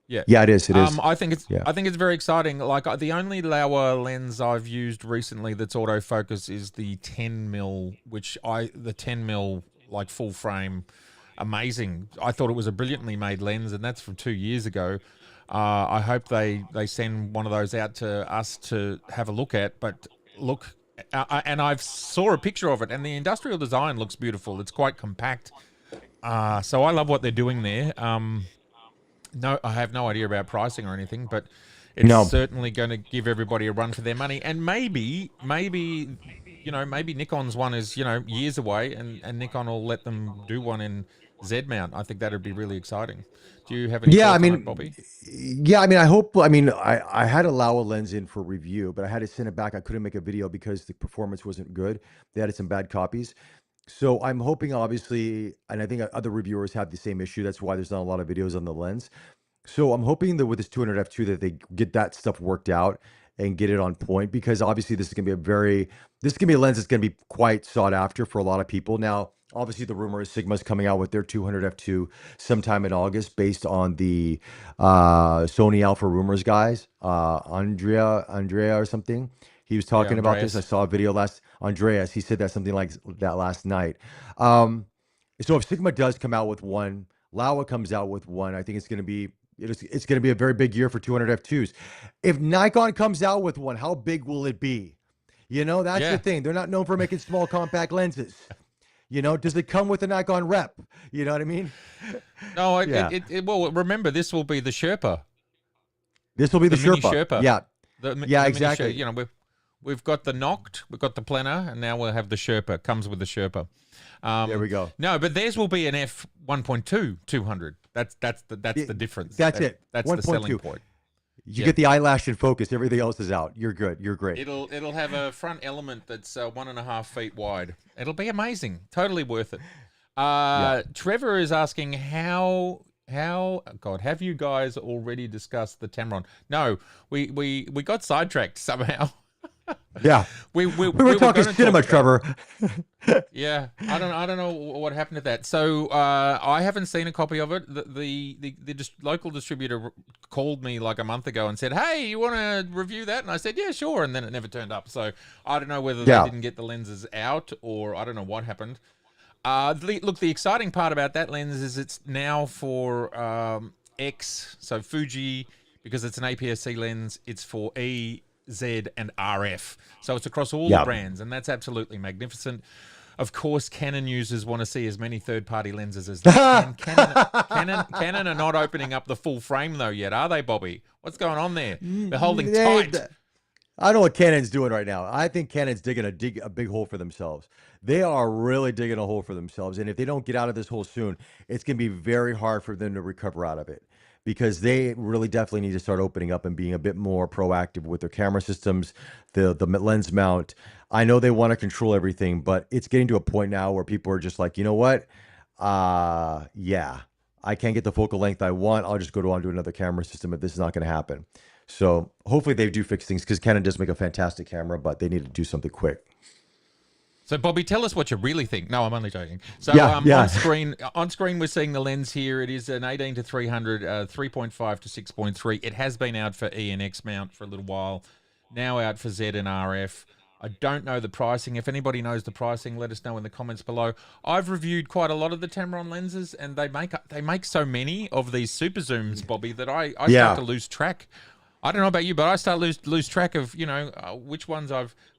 Yeah. Yeah, it is. It is. I think it's Yeah. I think it's very exciting. Like the only Laowa lens I've used recently that's autofocus is the 10 mil, the 10 mil like full frame. Amazing. I thought it was a brilliantly made lens, and that's from 2 years ago. I hope they send one of those out to us to have a look at. But look, and I saw a picture of it, and the industrial design looks beautiful. It's quite compact. So I love what they're doing there. No, I have no idea about pricing or anything, but it's certainly going to give everybody a run for their money. And maybe Nikon's one is, years away, and Nikon will let them do one in Z mount. I think that'd be really exciting. Do you have any thoughts on it, Bobby? Yeah, I hope, I had a Laowa lens in for review, but I had to send it back. I couldn't make a video because the performance wasn't good. They had some bad copies. So I'm hoping, obviously, and I think other reviewers have the same issue. That's why there's not a lot of videos on the lens. So I'm hoping that with this 200 F2 that they get that stuff worked out and get it on point, because obviously this is going to be a lens that's going to be quite sought after for a lot of people. Now, obviously the rumor is Sigma's coming out with their 200 F2 sometime in August, based on the Sony Alpha Rumors guys, Andrea or something. He was talking about this. I saw a video Andreas, he said that something like that last night. So if Sigma does come out with one, Laowa comes out with one, I think it's going to be a very big year for 200 F2s. If Nikon comes out with one, how big will it be? That's the thing. They're not known for making small compact lenses. Does it come with a Nikon rep? You know what I mean? No, well, remember, this will be the Sherpa. This will be the mini Sherpa. Yeah. The exactly. We've got the Noct, we've got the Planner, and now we'll have the Sherpa. Comes with the Sherpa. There we go. No, but theirs will be an f 1.2 200. That's the difference. That's it. That's the selling point. You get the eyelash in focus. Everything else is out. You're good. You're great. It'll have a front element that's 1.5 feet wide. It'll be amazing. Totally worth it. Trevor is asking God, have you guys already discussed the Tamron? No, we got sidetracked somehow. Yeah. We were we were talking going to cinema, talk about. Trevor. Yeah, I don't know what happened to that. So I haven't seen a copy of it. The local distributor called me like a month ago and said, "Hey, you want to review that?" And I said, "Yeah, sure." And then it never turned up. So I don't know whether they Yeah. didn't get the lenses out or I don't know what happened. Look, the exciting part about that lens is it's now for X, so Fuji, because it's an APS-C lens. It's for E, Z, and RF. So it's across all the Yeah. brands, and that's absolutely magnificent. Of course, Canon users want to see as many third-party lenses as they can. Canon are not opening up the full frame though yet, are they, Bobby? What's going on there? They're holding tight. I don't know what Canon's doing right now. I think Canon's digging a big hole for themselves. They are really digging a hole for themselves. And if they don't get out of this hole soon, it's going to be very hard for them to recover out of it because they really definitely need to start opening up and being a bit more proactive with their camera systems, the lens mount. I know they want to control everything, but it's getting to a point now where people are just like, you know what? Yeah, I can't get the focal length I want. I'll just go on to another camera system if this is not going to happen. So hopefully they do fix things because Canon does make a fantastic camera, but they need to do something quick. So, Bobby, tell us what you really think. No, I'm only joking. So, Yeah. on screen, we're seeing the lens here. It is an 18 to 300, 3.5 to 6.3. It has been out for E and X mount for a little while. Now out for Z and RF. I don't know the pricing. If anybody knows the pricing, let us know in the comments below. I've reviewed quite a lot of the Tamron lenses, and they make so many of these super zooms, Bobby, that I start to lose track. I don't know about you, but I start lose track of which ones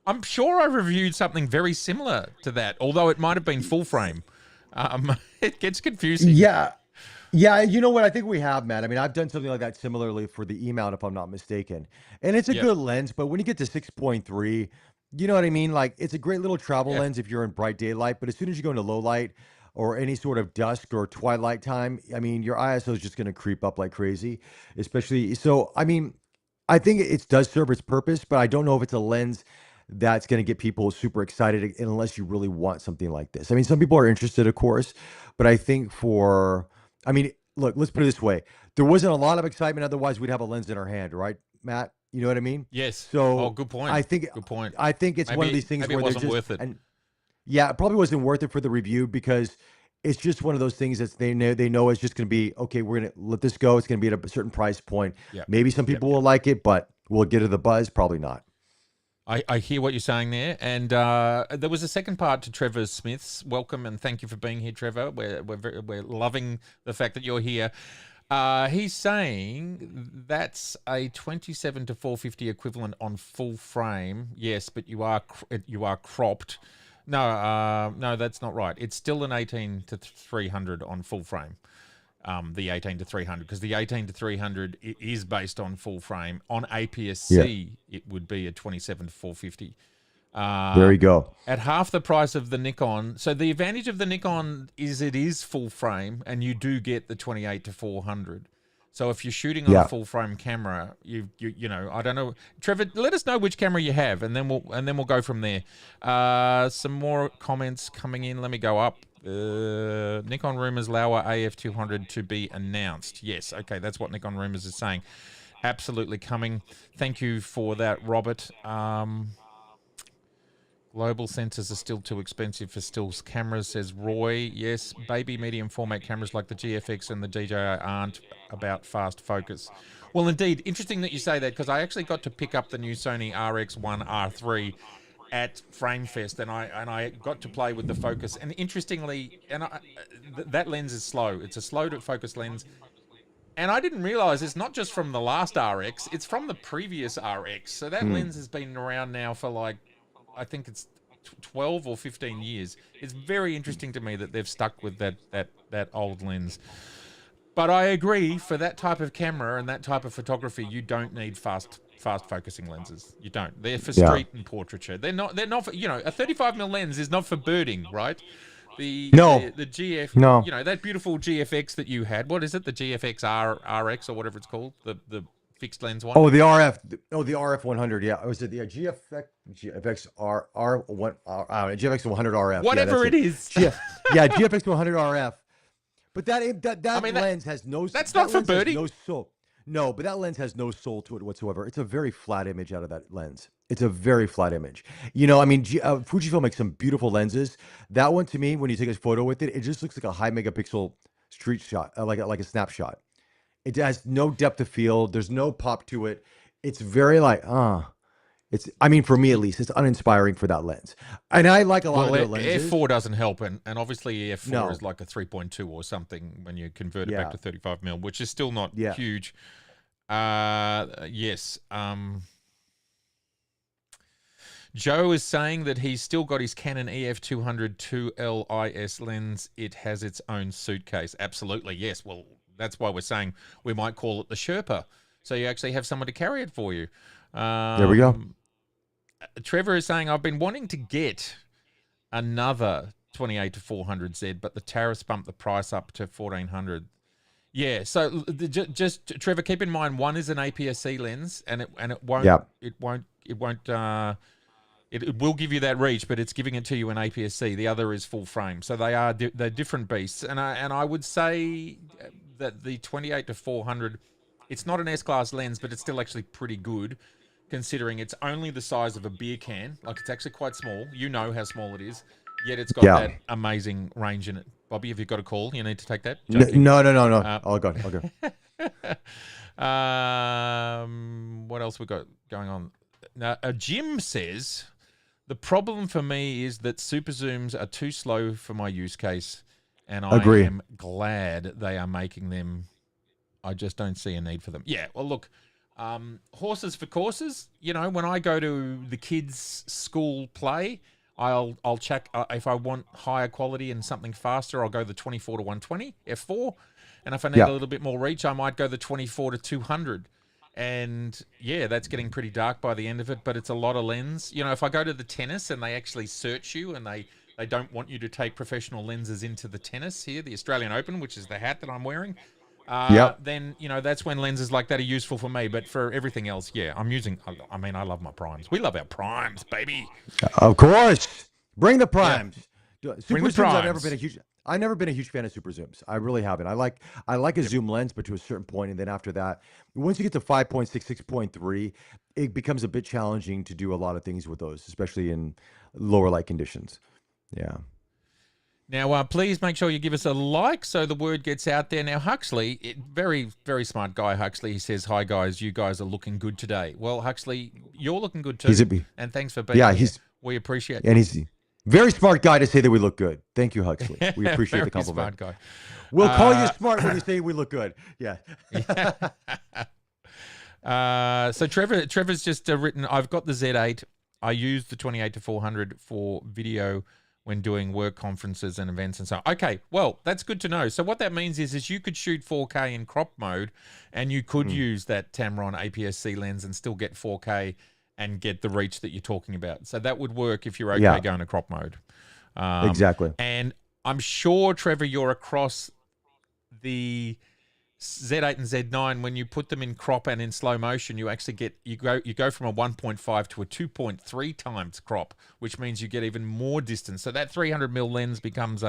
I'm sure I reviewed something very similar to that, although it might have been full frame. It gets confusing. Yeah. Yeah, you know what? I think we have, man. I mean, I've done something like that similarly for the E-mount, if I'm not mistaken. And it's a Yep. good lens, but when you get to 6.3, you know what I mean? Like, it's a great little travel Yeah. lens if you're in bright daylight, but as soon as you go into low light or any sort of dusk or twilight time, I mean, your ISO is just going to creep up like crazy, especially. So, I mean, I think it does serve its purpose, but I don't know if it's a lens that's going to get people super excited unless you really want something like this. I mean, some people are interested, of course, but I think I mean, look, let's put it this way. There wasn't a lot of excitement. Otherwise, we'd have a lens in our hand, right, Matt? You know what I mean? Yes. So Good point. I think, Good point. I think it's one of these things Maybe where it they're wasn't just, worth it. and yeah, it probably wasn't worth it for the review because it's just one of those things that they know it's just going to be, okay, we're going to let this go. It's going to be at a certain price point. Yeah. Maybe some people will like it, but will it get to the buzz? Probably not. I hear what you're saying there, and there was a second part to Trevor Smith's. Welcome and thank you for being here, Trevor. We're loving the fact that you're here. He's saying that's a 27 to 450 equivalent on full frame. Yes, but you are cropped. No, no, that's not right. It's still an 18 to 300 on full frame. The 18 to 300, because the 18 to 300 is based on full frame. On APS-C, it would be a 27 to 450. There you go. At half the price of the Nikon. So the advantage of the Nikon is it is full frame, and you do get the 28 to 400. So if you're shooting on a full frame camera, you know, I don't know, Trevor, let us know which camera you have, and then we'll go from there. Some more comments coming in. Let me go up. Nikon rumors Laowa AF200 to be announced. Yes, okay, that's what Nikon rumors is saying. Absolutely coming. Thank you for that, Robert. Global sensors are still too expensive for stills cameras, says Roy. Yes, baby medium format cameras like the GFX and the DJI aren't about fast focus. Well, indeed, interesting that you say that, because I actually got to pick up the new Sony RX1 R3 at FrameFest, and I got to play with the focus. And interestingly, that lens is slow. It's a slow to focus lens. And I didn't realize it's not just from the last RX, it's from the previous RX. So that lens has been around now for like, I think it's 12 or 15 years. It's very interesting to me that they've stuck with that old lens. But I agree, for that type of camera and that type of photography, you don't need fast focusing lenses. You don't. They're for street and portraiture. They're not for, you know, a 35mm lens is not for birding, right? The GF, no. you know, that beautiful GFX that you had. What is it? The GFX RX or whatever it's called. The fixed lens one. Oh, the RF. Oh, the RF 100. Yeah, was it the GFX R1? GFX 100 RF. Whatever it is. GFX 100 RF. But that I mean, lens has no. That's not for birding. No soul. No, but that lens has no soul to it whatsoever. It's a very flat image out of that lens. It's a very flat image. You know, I mean, Fujifilm makes some beautiful lenses. That one to me, when you take a photo with it, it just looks like a high megapixel street shot, like a snapshot. It has no depth of field. There's no pop to it. It's very like, I mean, for me at least, it's uninspiring for that lens. And I like a lot of their lenses. F4 doesn't help, and obviously F4 No. is like a 3.2 or something when you convert it Yeah. back to 35 mil, which is still not Yeah. huge. Yes. Joe is saying that he's still got his Canon EF 200 2LIS lens. It has its own suitcase. Absolutely, yes. Well, that's why we're saying we might call it the Sherpa. So you actually have someone to carry it for you. There we go. Trevor is saying, I've been wanting to get another 28 to 400Z, but the tariffs bumped the price up to 1400. Yeah, so just Trevor, keep in mind, one is an APS-C lens, and it won't it will give you that reach, but it's giving it to you in APS-C. The other is full frame, so they're different beasts. And I would say that the 28 to 400, it's not an S-class lens, but it's still actually pretty good, considering it's only the size of a beer can. Like, it's actually quite small. You know how small it is. Yet it's got that amazing range in it. Bobby, have you got a call? You need to take that? No. I'll go. What else we got going on? Now, Jim says, the problem for me is that super zooms are too slow for my use case, and I am glad they are making them. I just don't see a need for them. Yeah, well, look, horses for courses. You know, when I go to the kids' school play, I'll check if I want higher quality and something faster. I'll go the 24 to 120 f4, and if I need a little bit more reach, I might go the 24 to 200. And yeah, that's getting pretty dark by the end of it, but it's a lot of lens. You know, if I go to the tennis and they actually search you and they don't want you to take professional lenses into the tennis here, the Australian Open, which is the hat that I'm wearing, then, you know, that's when lenses like that are useful for me. But for everything else, yeah, I love my primes. We love our primes, baby. Of course. Bring the primes. Yeah. Super zooms, I've never been a huge fan of super zooms. I really haven't. I like a zoom lens, but to a certain point, and then after that, once you get to 5.6, 6.3, it becomes a bit challenging to do a lot of things with those, especially in lower light conditions. Yeah. Now, please make sure you give us a like so the word gets out there. Now, Huxley, very, very smart guy, Huxley. He says, hi, guys. You guys are looking good today. Well, Huxley, you're looking good too. And thanks for being here. We appreciate it. And he's a very smart guy to say that we look good. Thank you, Huxley. We appreciate the compliment. Smart guy. We'll call you smart when you say we look good. Yeah. So Trevor's just written, I've got the Z8. I use the 28 to 400 for video when doing work conferences and events and so on. Okay, well, that's good to know. So what that means is you could shoot 4K in crop mode, and you could use that Tamron APS-C lens and still get 4K and get the reach that you're talking about. So that would work if you're okay going to crop mode. Exactly. And I'm sure, Trevor, you're across the Z8 and Z9. When you put them in crop and in slow motion, you actually you go from a 1.5 to a 2.3 times crop, which means you get even more distance. So that 300 mil lens becomes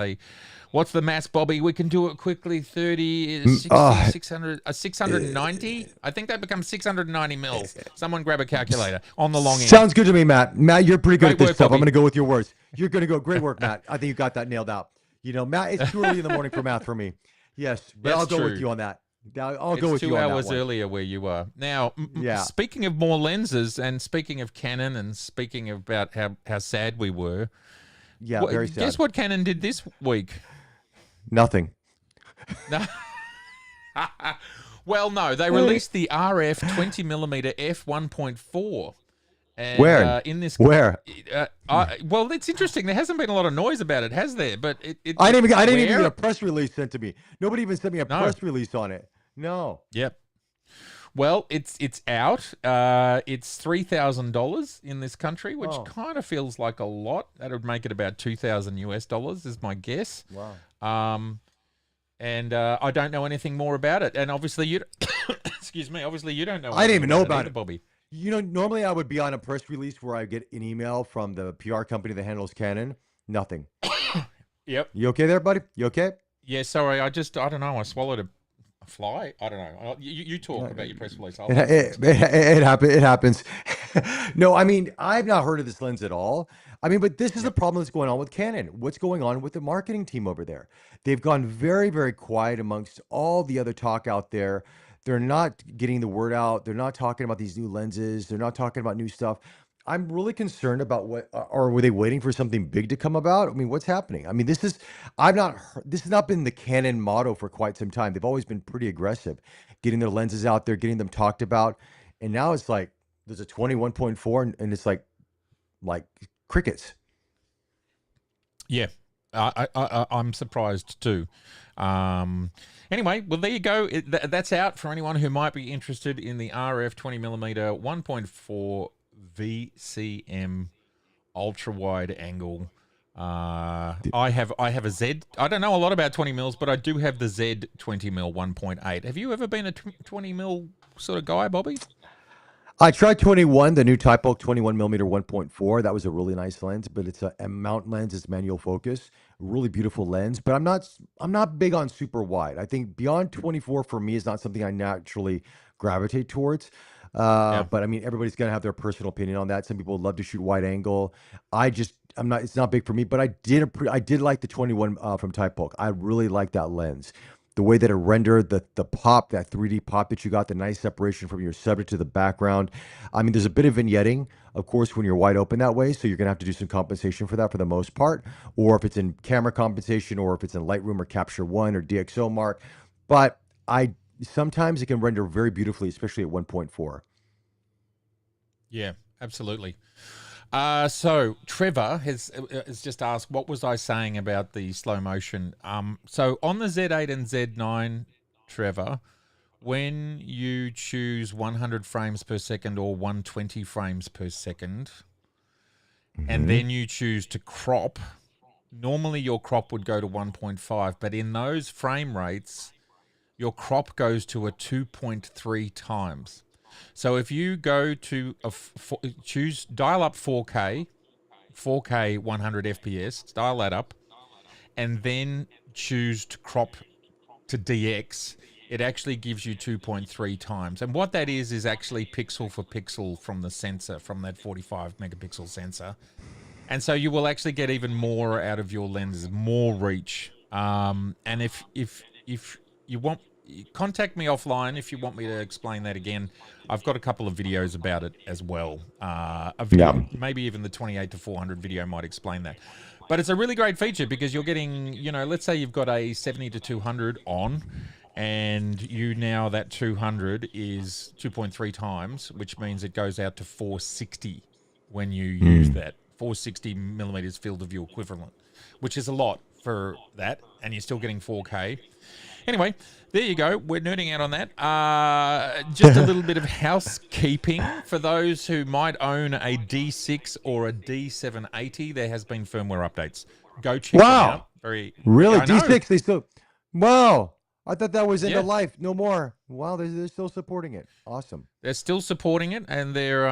what's the mass, Bobby? We can do it quickly. 30, 60, 600, 690. I think that becomes 690 mils. Someone grab a calculator on the long end. Sounds good to me, Matt. Matt, you're pretty good at this stuff. Bobby. I'm going to go with your words. You're going to go. Great work, Matt. I think you got that nailed out. You know, Matt, it's too early in the morning for math for me. Yes, but I'll go with you on that. I'll go with you on that one. It's 2 hours earlier where you are. Now, speaking of more lenses and speaking of Canon and speaking about how sad we were. Yeah, very sad. Guess what Canon did this week? Nothing. No. Well, no. They released the RF 20mm f1.4. And, Where? Where? Well, it's interesting. There hasn't been a lot of noise about it, has there? But I didn't even get a press release sent to me. Nobody even sent me a press release on it. No. Yep. Well, it's out. It's $3,000 in this country, which kind of feels like a lot. That would make it about $2,000 is my guess. Wow. And I don't know anything more about it. And obviously you, excuse me. Obviously you don't know. I didn't even know about it, Bobby. You know, normally I would be on a press release where I get an email from the PR company that handles Canon. Nothing. Yep. You okay there, buddy? You okay? Yeah, sorry. I don't know. I swallowed a fly. I don't know. You talk about your press release. It happens. No, I mean, I've not heard of this lens at all. I mean, but this is the Yep. problem that's going on with Canon. What's going on with the marketing team over there? They've gone very, very quiet amongst all the other talk out there. They're not getting the word out. They're not talking about these new lenses. They're not talking about new stuff. I'm really concerned about or were they waiting for something big to come about? I mean, what's happening? I mean, this has not been the Canon motto for quite some time. They've always been pretty aggressive, getting their lenses out there, getting them talked about. And now it's like, there's a 21.4 and it's like crickets. Yeah. I'm surprised too. Anyway, well, there you go. That's out for anyone who might be interested in the RF 20mm 1.4 VCM ultra wide angle. I have a Z. I don't know a lot about 20 mils, but I do have the Z 20 mil 1.8. Have you ever been a 20 mil sort of guy, Bobby? I tried 21, the new Type 21 millimeter 1.4. That was a really nice lens, but it's a mount lens. It's manual focus, really beautiful lens. But I'm not big on super wide. I think beyond 24 for me is not something I naturally gravitate towards. Yeah. But I mean, everybody's gonna have their personal opinion on that. Some people love to shoot wide angle. I'm not. It's not big for me. But I did like the 21 from Type. I really like that lens. The way that it rendered the pop, that 3D pop that you got, the nice separation from your subject to the background. I mean, there's a bit of vignetting, of course, when you're wide open that way. So you're gonna have to do some compensation for that for the most part, or if it's in camera compensation, or if it's in Lightroom or Capture One or DxO Mark. But I sometimes it can render very beautifully, especially at 1.4. Yeah, absolutely. So Trevor has just asked, what was I saying about the slow motion? So on the Z8 and Z9, Trevor, when you choose 100 frames per second or 120 frames per second, and Hmm. then you choose to crop, normally your crop would go to 1.5, but in those frame rates, your crop goes to a 2.3 times. So if you go to choose dial up 4K 100 FPS, dial that up, and then choose to crop to DX, it actually gives you 2.3 times. And what that is actually pixel for pixel from the sensor, from that 45 megapixel sensor. And so you will actually get even more out of your lenses, more reach. And if you want, contact me offline if you want me to explain that again. I've got a couple of videos about it as well. A Yeah. video, maybe even the 28 to 400 video might explain that. But it's a really great feature because you're getting, let's say you've got a 70 to 200 on, and you now that 200 is 2.3 times, which means it goes out to 460 when you use Mm. that 460 millimeters field of view equivalent, which is a lot for that, and you're still getting 4K. Anyway, there you go. We're nerding out on that. Just a little bit of housekeeping for those who might own a D6 or a D780. There has been firmware updates. Go check them out. Wow. Yeah, Really? I know. D6? They still. Wow. I thought that was end Yeah, of life. No more. Wow. They're still supporting it. Awesome. they're still supporting it, and they're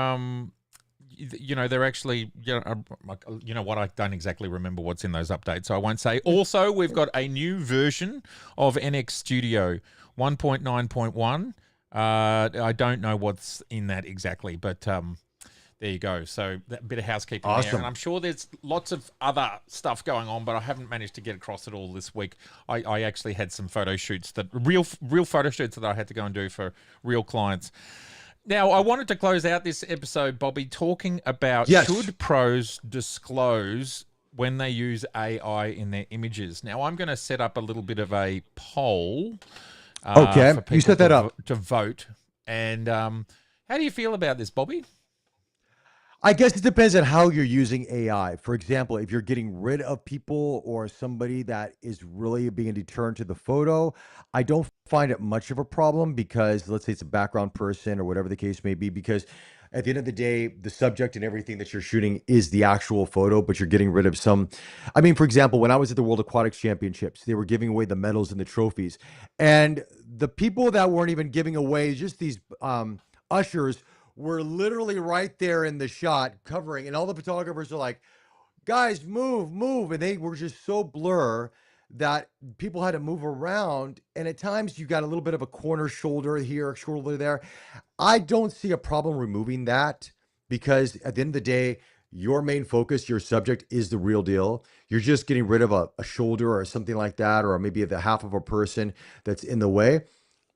actually, you know what, I don't exactly remember what's in those updates, so I won't say. Also, we've got a new version of NX Studio 1.9.1. I don't know what's in that exactly, but there you go. So that bit of housekeeping there, and Awesome. I'm sure there's lots of other stuff going on, but I haven't managed to get across it all this week. I actually had some photo shoots, real photo shoots that I had to go and do for real clients. Now, I wanted to close out this episode, Bobby, talking about Yes. should pros disclose when they use AI in their images. Now, I'm going to set up a little bit of a poll Okay. for You people set that up. to vote. And how do you feel about this, Bobby? I guess it depends on how you're using AI. For example, if you're getting rid of people or somebody that is really being a deterrent to the photo, I don't find it much of a problem because let's say it's a background person or whatever the case may be, because at the end of the day, the subject and everything that you're shooting is the actual photo, but you're getting rid of some. I mean, for example, when I was at the World Aquatics Championships, they were giving away the medals and the trophies. And the people that weren't even giving away, just these ushers, were literally right there in the shot covering, and all the photographers are like, guys, move, move. And they were just so blur that people had to move around. And at times you got a little bit of a corner shoulder here, shoulder there. I don't see a problem removing that. because at the end of the day, your main focus, your subject is the real deal. You're just getting rid of a shoulder or something like that, or maybe the half of a person that's in the way.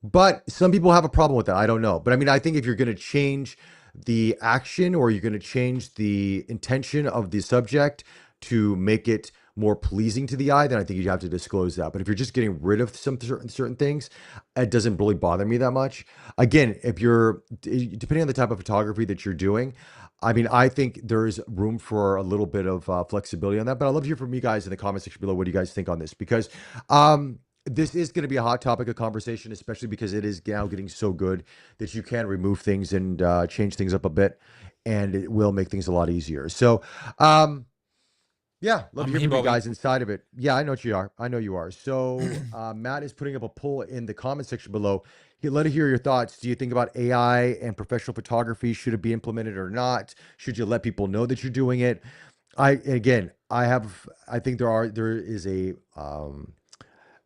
But some people have a problem with that. I don't know. But I mean, I think if you're going to change the action or you're going to change the intention of the subject to make it more pleasing to the eye, then I think you have to disclose that. But if you're just getting rid of some certain things, it doesn't really bother me that much. Again, if you're depending on the type of photography that you're doing, I mean, I think there is room for a little bit of flexibility on that. But I'd love to hear from you guys in the comment section below. What do you guys think on this? Because this is going to be a hot topic of conversation, especially because it is now getting so good that you can remove things and change things up a bit, and it will make things a lot easier. So, yeah, love to hear from you guys inside of it. Yeah, I know what you are. I know you are. So, Matt is putting up a poll in the comment section below. Let us hear your thoughts. Do you think about AI and professional photography? Should it be implemented or not? Should you let people know that you're doing it? I think there is a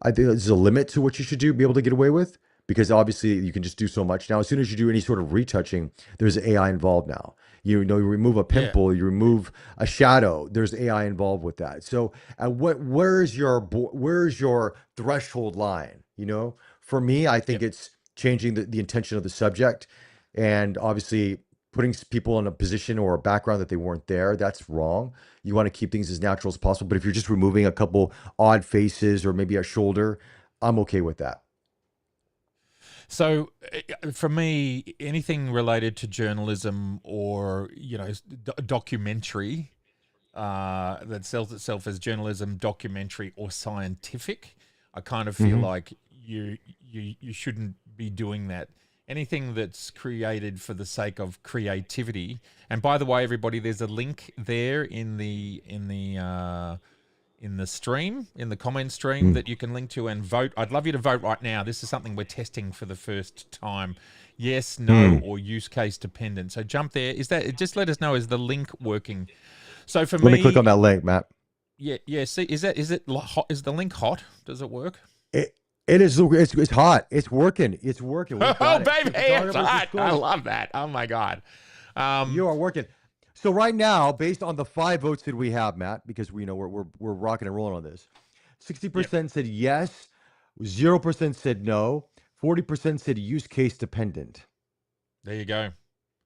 I think there's a limit to what you should do, be able to get away with, because obviously you can just do so much. Now, as soon as you do any sort of retouching, there's AI involved now. You know, you remove a pimple, you remove a shadow, there's AI involved with that. So where's your threshold line? You know, for me, I think it's changing the intention of the subject, and obviously putting people in a position or a background that they weren't there. That's wrong. You want to keep things as natural as possible. But if you're just removing a couple odd faces or maybe a shoulder, I'm okay with that. So for me, anything related to journalism or, you know, documentary that sells itself as journalism, documentary, or scientific, I kind of feel like you shouldn't be doing that. Anything that's created for the sake of creativity. And by the way, everybody, there's a link there in the stream, in the comment stream, that you can link to and vote. I'd love you to vote right now. This is something we're testing for the first time. Yes, no, or use case dependent. So jump there. Just let us know, is the link working? So for me, let me click on that link, Matt. Yeah. See, is the link hot? Does it work? It is. It's hot. It's working. It's working. Oh, baby, it's hot. I love that. Oh my God. You are working. So right now, based on the 5 votes that we have, Matt, because we're rocking and rolling on this, 60% said yes, 0% said no, 40% said use case dependent. There you go.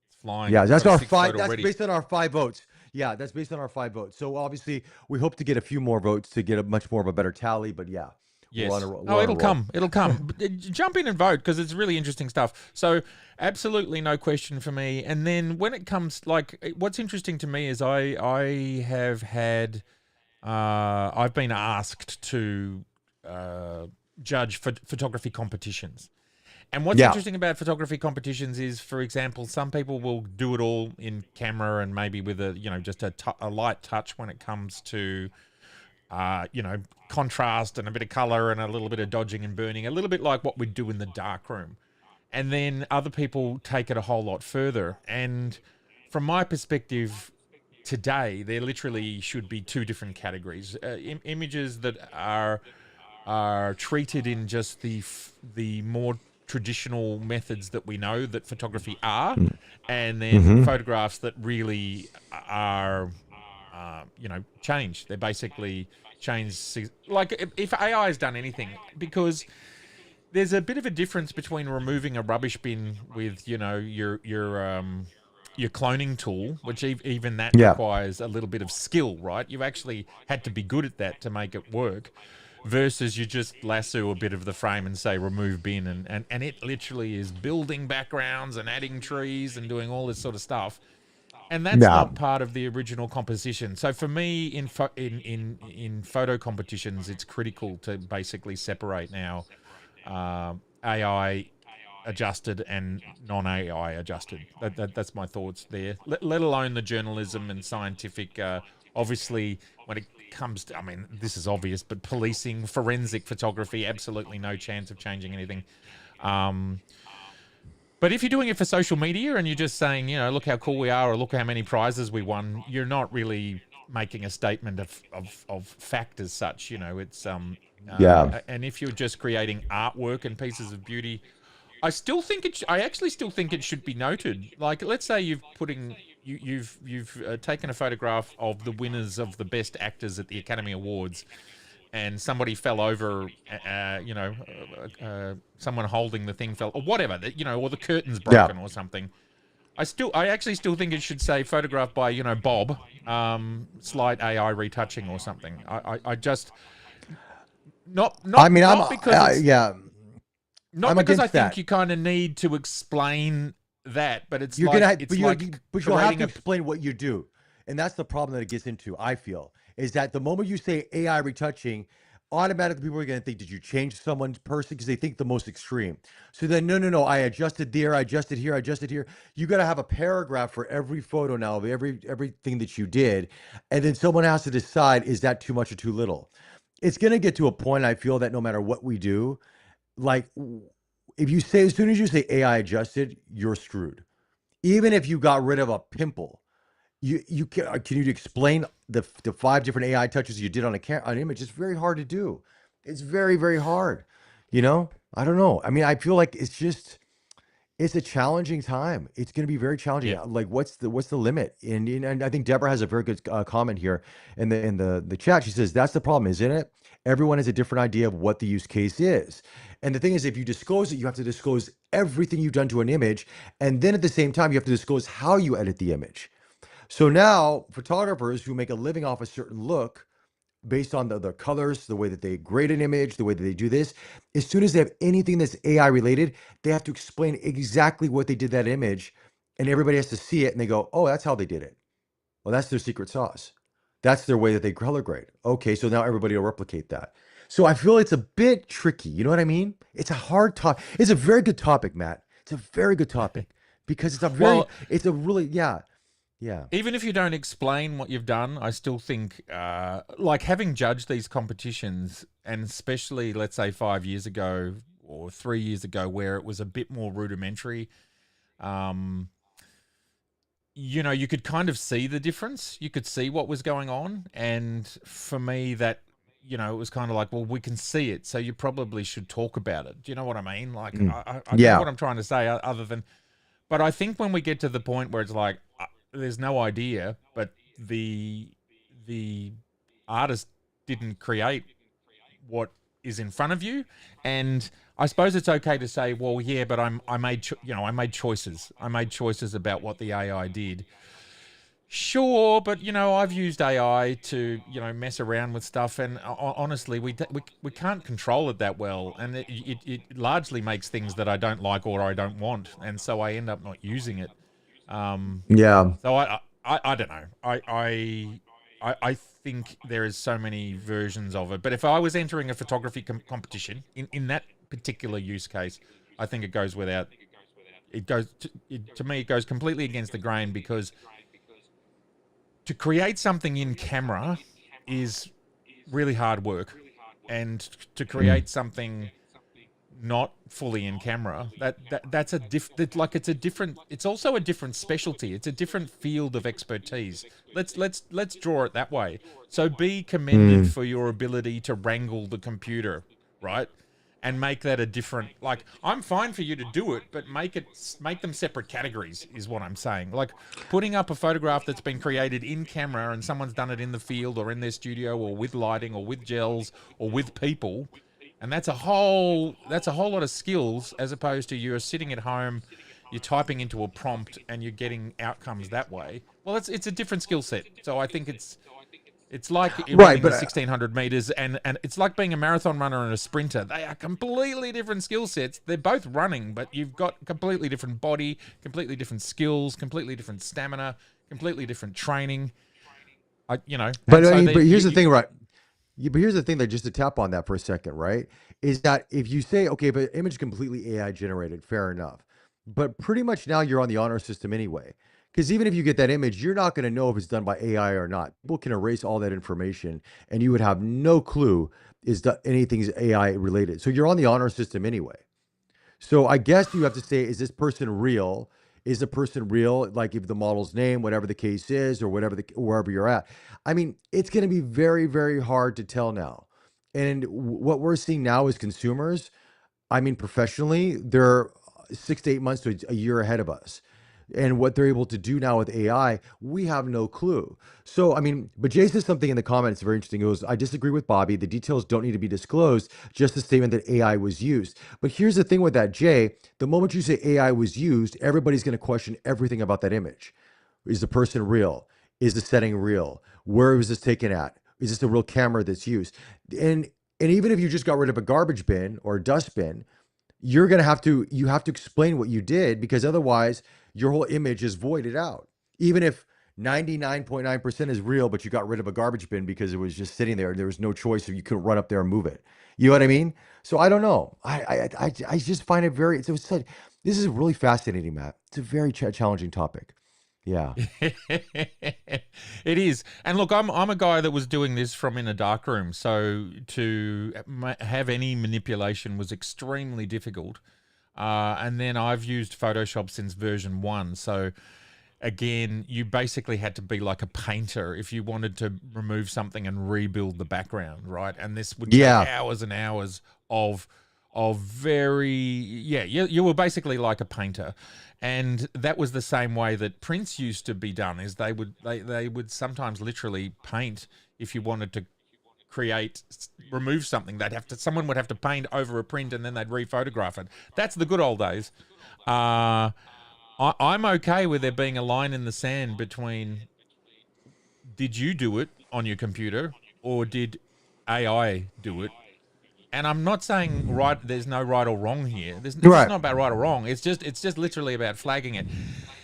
It's flying. Yeah, that's our 5. That's based on our 5 votes. Yeah, that's based on our 5 votes. So obviously, we hope to get a few more votes to get a much more of a better tally. But yeah. Yes. It'll come. It'll come. Jump in and vote, because it's really interesting stuff. So absolutely no question for me. And then when it comes, like, what's interesting to me is I have had, I've been asked to judge photography competitions. And what's interesting about photography competitions is, for example, some people will do it all in camera and maybe with just a light touch when it comes to contrast and a bit of color and a little bit of dodging and burning, a little bit like what we do in the darkroom. And then other people take it a whole lot further. And from my perspective today, there literally should be 2 different categories. Images that are treated in just the more traditional methods that we know that photography are, and then photographs that really are changed. They're basically changed. Like if AI has done anything, because there's a bit of a difference between removing a rubbish bin with, your cloning tool, which even that requires a little bit of skill, right? You've actually had to be good at that to make it work, versus you just lasso a bit of the frame and say remove bin, and it literally is building backgrounds and adding trees and doing all this sort of stuff. And that's not part of the original composition. So for me, in photo competitions, it's critical to basically separate now AI adjusted and non-AI adjusted. That's my thoughts there. Let alone the journalism and scientific. Obviously, when it comes to, this is obvious, but policing, forensic photography, absolutely no chance of changing anything. But if you're doing it for social media and you're just saying, look how cool we are, or look how many prizes we won, you're not really making a statement of fact as such. It's and if you're just creating artwork and pieces of beauty, I actually still think it should be noted. Like, let's say you're putting you've taken a photograph of the winners of the best actors at the Academy Awards, and somebody fell over, someone holding the thing fell, or whatever, or the curtain's Yeah. broken or something. I actually still think it should say photographed by, Bob, slight AI retouching or something. I just not I not mean, not because it's yeah, not I'm because I against think that. you kind of need to explain that, but You're gonna, it's like but you'll have creating to a explain what you do, and that's the problem that it gets into. I feel is that the moment you say AI retouching, automatically people are gonna think, did you change someone's person? Because they think the most extreme. So then, no, no, no, I adjusted there, I adjusted here, I adjusted here. You got to have a paragraph for every photo now of everything that you did, and then someone has to decide, is that too much or too little? It's gonna get to a point. I feel that no matter what we do, like if you say, as soon as you say AI adjusted, you're screwed. Even if you got rid of a pimple, you can you explain the five different AI touches you did on an image? It's very hard to do. It's very, very hard. I don't know. I mean, I feel like it's a challenging time. It's going to be very challenging. yeah. Like, what's the limit? And I think Deborah has a very good comment here in the chat. She says that's the problem, isn't it? Everyone has a different idea of what the use case is. And the thing is, if you disclose it, you have to disclose everything you've done to an image, and then at the same time, you have to disclose how you edit the image. So now, photographers who make a living off a certain look based on the colors, the way that they grade an image, the way that they do this. As soon as they have anything that's AI related, they have to explain exactly what they did that image, and everybody has to see it, and they go, "Oh, that's how they did it. Well, that's their secret sauce. That's their way that they color grade." Okay, so now everybody will replicate that. So I feel it's a bit tricky. You know what I mean? It's a hard topic. It's a very good topic, Matt. It's a very good topic because Well, it's a really, yeah, yeah, even if you don't explain what you've done, I still think, like having judged these competitions, and especially, let's say, 5 years ago or 3 years ago, where it was a bit more rudimentary, um, you could kind of see the difference. You could see what was going on. And for me, that, it was kind of like, well, we can see it, so you probably should talk about it. Do you know what I mean? Like, mm, I don't know yeah, what I'm trying to say other than, but I think when we get to the point where it's like, there's no idea, but the artist didn't create what is in front of you, and I suppose it's okay to say, well, yeah, but I made I made choices. I made choices about what the AI did. Sure, but I've used AI to mess around with stuff, and honestly, we can't control it that well, and it largely makes things that I don't like or I don't want, and so I end up not using it. Um, yeah. so I don't know. I think there is so many versions of it. But if I was entering a photography competition in that particular use case, I think it goes without. It goes to me. It goes completely against the grain, because to create something in camera is really hard work, and to Mm. create something not fully in camera, that's a like it's a different, it's also a different specialty, it's a different field of expertise. Let's draw it that way. So be commended Mm. for your ability to wrangle the computer, right, and make that a different, like, I'm fine for you to do it, but make them separate categories is what I'm saying. Like putting up a photograph that's been created in camera and someone's done it in the field or in their studio or with lighting or with gels or with people, and that's a whole lot of skills, as opposed to you're sitting at home, you're typing into a prompt and you're getting outcomes that way. Well, it's a different skill set. So I think it's like Right, running the but 1600 meters, and it's like being a marathon runner and a sprinter. They are completely different skill sets. They're both running, but you've got completely different body, completely different skills, completely different stamina, completely different training. And so but that here's the thing, right? But here's the thing, that just to tap on that for a second, right? Is that if you say, okay, but image completely AI generated, fair enough. But pretty much now you're on the honor system anyway. Because even if you get that image, you're not going to know if it's done by AI or not. People can erase all that information and you would have no clue is that anything's AI related. So you're on the honor system anyway. So I guess you have to say, is this person real? Is the person real? Like if the model's name, whatever the case is, or wherever you're at. I mean, it's going to be very, very hard to tell now. And what we're seeing now as consumers, I mean, professionally, they're 6 to 8 months to a year ahead of us. And what they're able to do now with AI, we have no clue. So, I mean, but Jay says something in the comments very interesting. He goes, I disagree with Bobby. The details don't need to be disclosed, just the statement that AI was used. But here's the thing with that, Jay. The moment you say AI was used, everybody's going to question everything about that image. Is the person real? Is the setting real? Where was this taken at? Is this a real camera that's used? And even if you just got rid of a garbage bin or a dust bin, you have to explain what you did, because otherwise your whole image is voided out. Even if 99.9% is real, but you got rid of a garbage bin because it was just sitting there, there was no choice, or you couldn't run up there and move it. You know what I mean? So I don't know. I just find it very. This is really fascinating, Matt. It's a very challenging topic. Yeah. It is. And look, I'm a guy that was doing this from in a dark room, so to have any manipulation was extremely difficult. And then I've used Photoshop since version 1, so again, you basically had to be like a painter if you wanted to remove something and rebuild the background, right? And this would take hours and hours of very, you were basically like a painter. And that was the same way that prints used to be done, is they would sometimes literally paint. If you wanted to remove something, someone would have to paint over a print, and then they'd rephotograph it. That's the good old days. I'm okay with there being a line in the sand between, did you do it on your computer or did AI do it? And I'm not saying there's no right or wrong here. It's not about right or wrong. It's just literally about flagging it.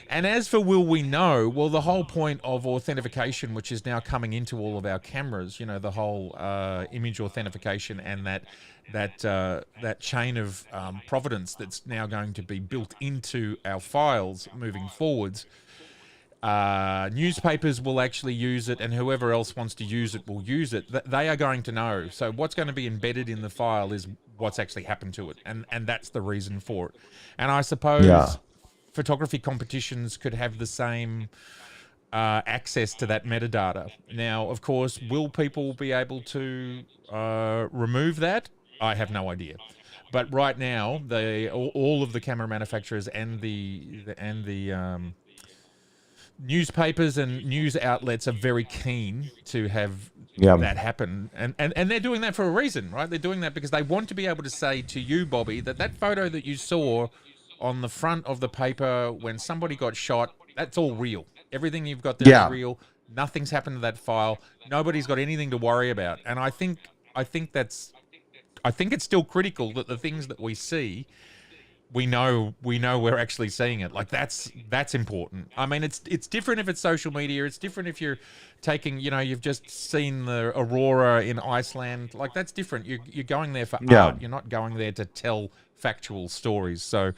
And as for will we know, well, the whole point of authentication, which is now coming into all of our cameras, the whole image authentication and that chain of provenance that's now going to be built into our files moving forwards. Newspapers will actually use it, and whoever else wants to use it will use it. They are going to know. So what's going to be embedded in the file is what's actually happened to it, and that's the reason for it. And I suppose photography competitions could have the same access to that metadata. Now, of course, will people be able to remove that? I have no idea. But right now, all of the camera manufacturers and the newspapers and news outlets are very keen to have that happen, and they're doing that for a reason, right? They're doing that because they want to be able to say to you, Bobby, that photo that you saw on the front of the paper when somebody got shot, that's all real. Everything you've got there is real. Nothing's happened to that file. Nobody's got anything to worry about. And I think it's still critical that the things that we see, we know we're actually seeing it. Like that's important. I mean, it's different if it's social media. It's different if you're taking, you've just seen the aurora in Iceland. Like that's different. You're going there for art. You're not going there to tell factual stories. So,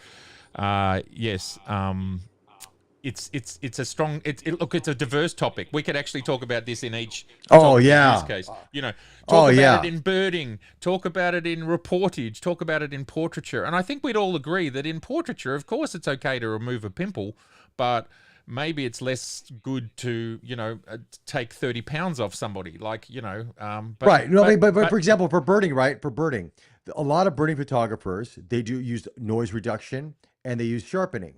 yes, it's a strong. Look, it's a diverse topic. We could actually talk about this in each. Use case. Talk about it in birding. Talk about it in reportage. Talk about it in portraiture. And I think we'd all agree that in portraiture, of course, it's okay to remove a pimple, but maybe it's less good to take 30 pounds off somebody. Like right. No, but for example, for birding, right? For birding, a lot of birding photographers, they do use noise reduction and they use sharpening.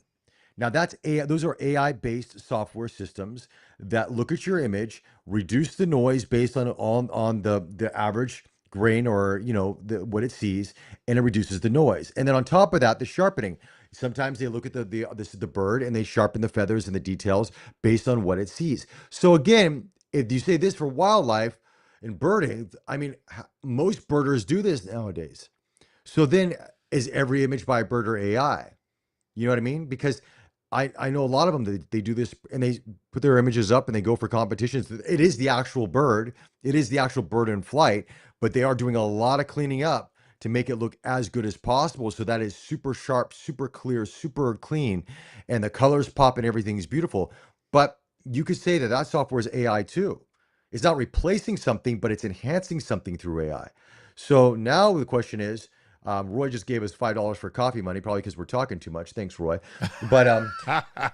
Now those are AI-based software systems that look at your image, reduce the noise based on the average grain or what it sees, and it reduces the noise. And then on top of that, the sharpening. Sometimes they look at the bird and they sharpen the feathers and the details based on what it sees. So again, if you say this for wildlife and birding, I mean, most birders do this nowadays. So then, is every image by a birder AI? You know what I mean? Because I know a lot of them, they do this and they put their images up and they go for competitions. It is the actual bird. It is the actual bird in flight, but they are doing a lot of cleaning up to make it look as good as possible. So that is super sharp, super clear, super clean, and the colors pop and everything is beautiful. But you could say that software is AI too. It's not replacing something, but it's enhancing something through AI. So now the question is, Roy just gave us $5 for coffee money, probably because we're talking too much. Thanks, Roy. But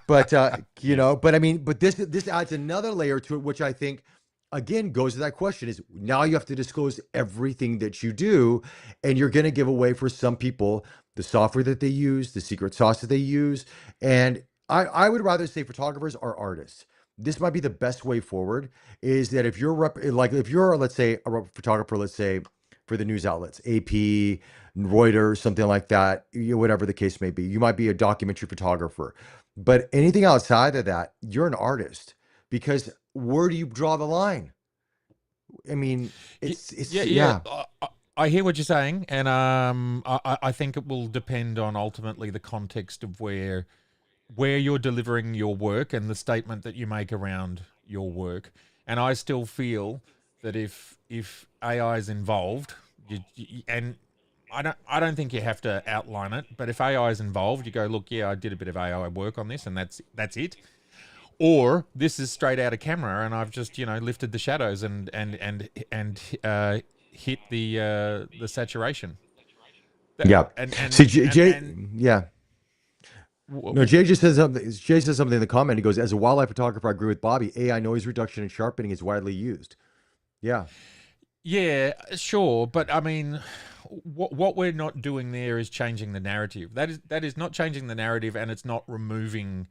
but I mean, but this adds another layer to it, which I think again goes to that question: is now you have to disclose everything that you do, and you're going to give away for some people the software that they use, the secret sauce that they use, and I would rather say photographers are artists. This might be the best way forward. Is that if you're like if you're, let's say, photographer, let's say for the news outlets, AP, Reuters, something like that, whatever the case may be, you might be a documentary photographer. But anything outside of that, you're an artist, because where do you draw the line? I mean, Yeah, it's yeah. yeah. I hear what you're saying, and I think it will depend on ultimately the context of where you're delivering your work and the statement that you make around your work. And I still feel that if AI is involved, and I don't think you have to outline it, but if AI is involved, you go, look, yeah, I did a bit of AI work on this, and that's it. Or this is straight out of camera, and I've just lifted the shadows and hit the saturation. Yeah. And See, and and and Yeah. No, Jay just says something. Jay says something in the comment. He goes, "As a wildlife photographer, I agree with Bobby. AI noise reduction and sharpening is widely used." Yeah. Yeah, sure, but I mean, what we're not doing there is changing the narrative. That is not changing the narrative, and it's not removing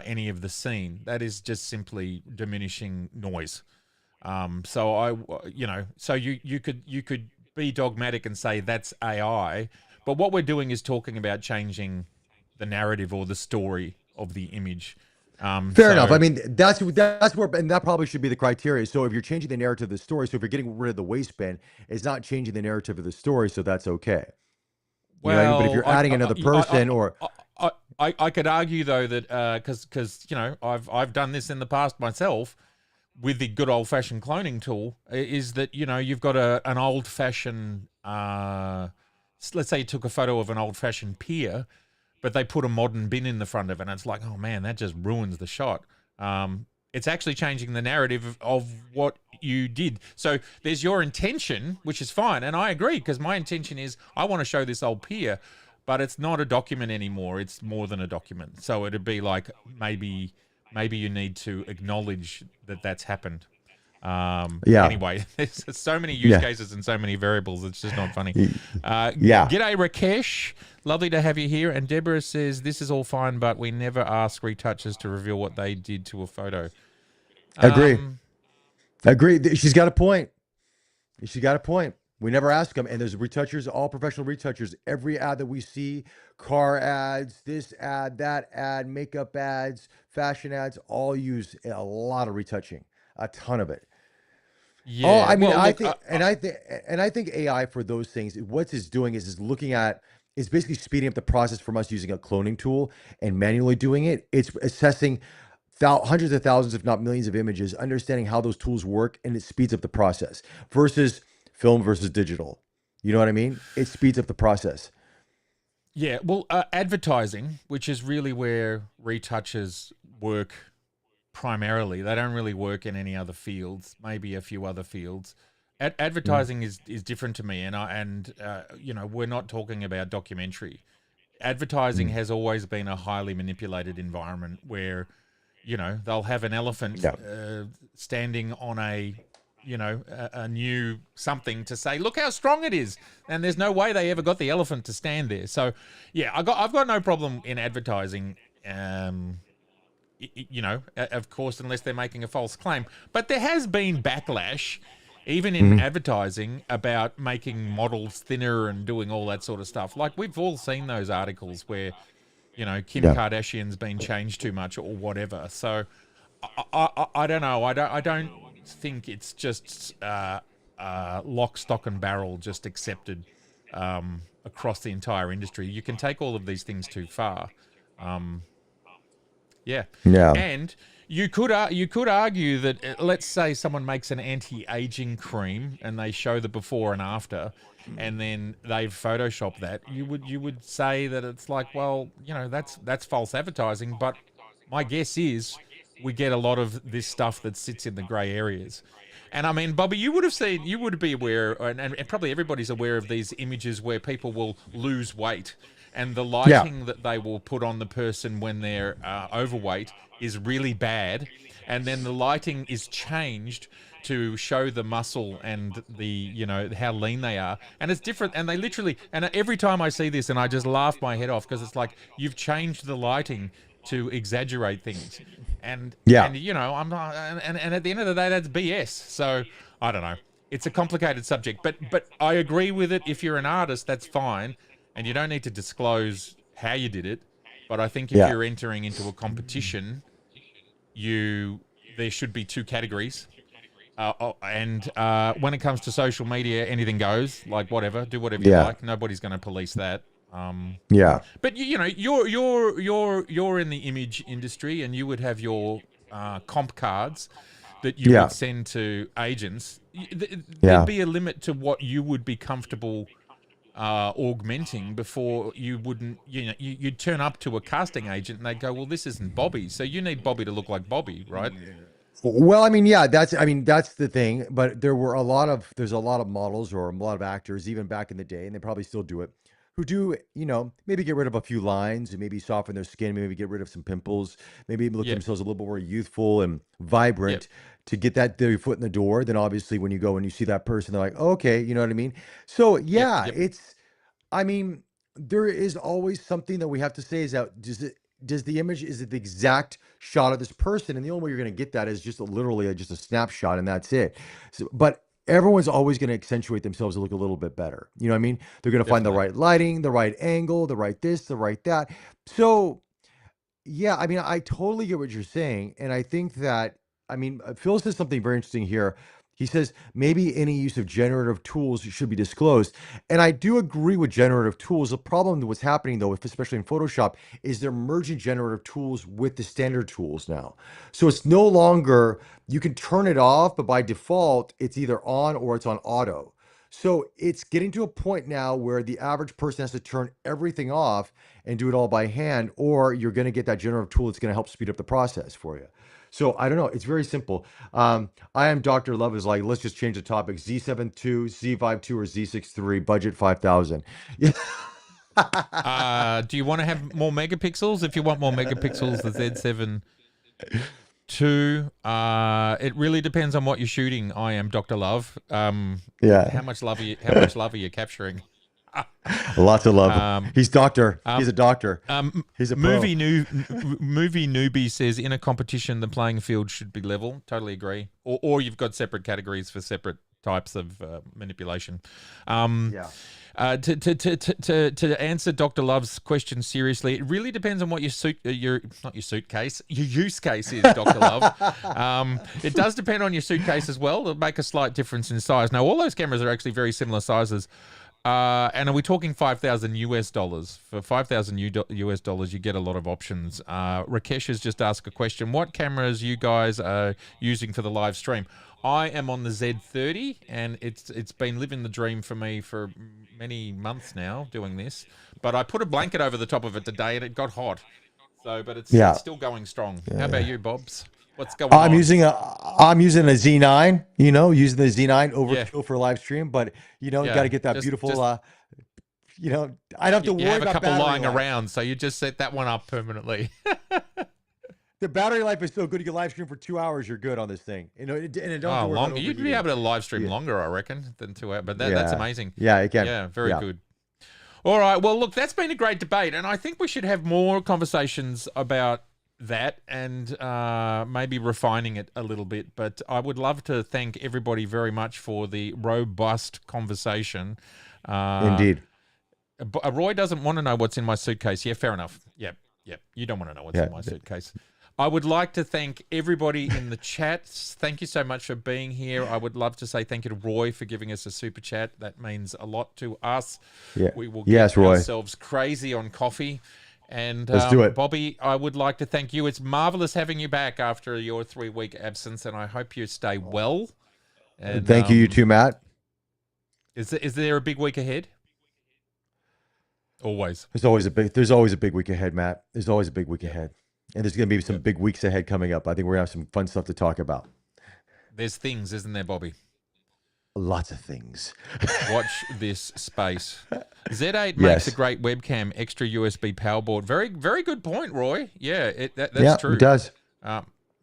any of the scene. That is just simply diminishing noise. So so you could be dogmatic and say that's AI, but what we're doing is talking about changing the narrative or the story of the image. Fair enough. I So mean, that's where, and that probably should be the criteria. So if you're changing the narrative of the story, so if you're getting rid of the waistband, it's not changing the narrative of the story, so that's okay. You know what I mean? But if well, you're adding another person, or I could argue though that because I've done this in the past myself with the good old fashioned cloning tool, is that you've got an old fashioned let's say you took a photo of an old fashioned pier, but they put a modern bin in the front of it, and it's like, oh man, that just ruins the shot. It's actually changing the narrative of what you did. So there's your intention, which is fine, and I agree, because my intention is I want to show this old pier, but it's not a document anymore. It's more than a document. So it'd be like maybe you need to acknowledge that that's happened. yeah, Anyway, there's so many use yeah, cases and so many variables. It's just not funny. y- yeah. G'day, Rakesh. Lovely to have you here. And Deborah says, this is all fine, but we never ask retouchers to reveal what they did to a photo. Agree, Um, agree. She's got a point. She got a point. We never ask them. And there's retouchers, all professional retouchers. Every ad that we see, car ads, this ad, that ad, makeup ads, fashion ads, all use a lot of retouching, a ton of it. Oh, yeah. I mean, Well, I look, think, and I think AI for those things, what it's doing is looking at, is basically speeding up the process from us using a cloning tool and manually doing it. It's assessing hundreds of thousands, if not millions of images, understanding how those tools work, and it speeds up the process versus film versus digital. You know what I mean? It speeds up the process. yeah. Well, advertising, which is really where retouchers work primarily. They don't really work in any other fields, maybe a few other fields. Mm, Advertising is different to me, we're not talking about documentary. Advertising mm. has always been a highly manipulated environment where they'll have an elephant Yeah. standing on a new something to say, look how strong it is, and there's no way they ever got the elephant to stand there. So yeah, I've got no problem in advertising. Of course, unless they're making a false claim. But there has been backlash, even in Mhm. advertising, about making models thinner and doing all that sort of stuff. Like, we've all seen those articles where, Kim Yeah. Kardashian's been changed too much or whatever. So I don't know. I don't think it's just lock, stock, and barrel just accepted across the entire industry. You can take all of these things too far. Um, yeah, Yeah. and you could argue that let's say someone makes an anti-aging cream and they show the before and after, and then they've photoshopped that. You would say that it's like, well, that's false advertising. But my guess is we get a lot of this stuff that sits in the grey areas. And I mean, Bobby, you would be aware, and probably everybody's aware of these images where people will lose weight, and the Yeah. lighting that they will put on the person when they're overweight is really bad, and then the lighting is changed to show the muscle and the how lean they are, and it's different. And they literally, and every time I see this, and I just laugh my head off, because it's like, you've changed the lighting to exaggerate things. And Yeah. and you know, I'm not, and at the end of the day, that's BS. So I don't know. It's a complicated subject, but I agree with it. If you're an artist, that's fine, and you don't need to disclose how you did it. But I think if Yeah. you're entering into a competition, there should be two categories. And when it comes to social media, anything goes. Like whatever, do whatever you Yeah. like. Nobody's going to police that. Yeah. But you know, you're in the image industry, and you would have your comp cards that you Yeah. would send to agents. Yeah. There'd be a limit to what you would be comfortable augmenting before you wouldn't. You know, you'd turn up to a casting agent, and they'd go, "Well, this isn't Bobby, so you need Bobby to look like Bobby, right?" Well, I mean, yeah, that's the thing. But there's a lot of models or a lot of actors, even back in the day, and they probably still do it, who do, maybe get rid of a few lines and maybe soften their skin, maybe get rid of some pimples, maybe look Yep. themselves a little bit more youthful and vibrant Yep. to get their foot in the door. Then obviously when you go and you see that person, they're like, oh, okay, you know what I mean? So Yep. yeah, Yep. I mean, there is always something that we have to say is that is it the exact shot of this person? And the only way you're going to get that is just literally just a snapshot, and that's it. So, but everyone's always going to accentuate themselves to look a little bit better. You know what I mean? They're going to find the Definitely. right lighting, the right angle, the right this, the right that. So yeah, I mean, I totally get what you're saying. And I think that, I mean, Phil says something very interesting here. He says maybe any use of generative tools should be disclosed. And I do agree with generative tools. The problem with what's happening, though, especially in Photoshop, is they're merging generative tools with the standard tools now. So it's no longer, you can turn it off, but by default, it's either on or it's on auto. So it's getting to a point now where the average person has to turn everything off and do it all by hand, or you're going to get that generative tool that's going to help speed up the process for you. So I don't know. It's very simple. I am Dr. Love is like, let's just change the topic. Z72, Z52, or Z63, budget 5,000. Yeah. Do you want to have more megapixels? If you want more megapixels, the Z7 II. It really depends on what you're shooting. I am Dr. Love. Yeah. How much love are you capturing? Lots of love. He's doctor. He's a doctor. He's a pro. Movie newbie says in a competition the playing field should be level. Totally agree. Or you've got separate categories for separate types of manipulation. Yeah. To answer Dr. Love's question seriously, it really depends on what your use case is, Dr. Love. It does depend on your suitcase as well. It'll make a slight difference in size. Now, all those cameras are actually very similar sizes. And are we talking $5,000 For $5,000 you get a lot of options. Rakesh has just asked a question. What cameras you guys are using for the live stream? I am on the Z30, and it's been living the dream for me for many months now doing this. But I put a blanket over the top of it today, and it got hot. So, but it's still going strong. How about you, Bobs? What's going on? I'm using a Z9, using the Z9 overkill for live stream, but you got to get that beautiful, I don't have to worry about you have a couple lying life around, so you just set that one up permanently. The battery life is so good. You can live stream for 2 hours. You're good on this thing. And it don't long. You'd be able to live stream longer, I reckon, than 2 hours. But that's amazing. Yeah, it can. Yeah, very good. All right. Well, look, that's been a great debate, and I think we should have more conversations about that and maybe refining it a little bit. But I would love to thank everybody very much for the robust conversation. Indeed. Roy doesn't want to know what's in my suitcase. Yeah, fair enough. Yep. You don't want to know what's in my suitcase. I would like to thank everybody in the chat. Thank you so much for being here. I would love to say thank you to Roy for giving us a super chat. That means a lot to us. Yeah. We will get Roy. ourselves crazy on coffee. And let's do it. Bobby, I would like to thank you. It's marvelous having you back after your 3-week absence, and I hope you stay well. And thank you too, Matt. Is there a big week ahead? Always. There's always a big week ahead, Matt. There's always a big week ahead. And there's going to be some big weeks ahead coming up. I think we're going to have some fun stuff to talk about. There's things, isn't there, Bobby? Lots of things. Watch this space. Z8 makes a great webcam, extra USB power board. Very, very good point, Roy. Yeah, that's true. It does.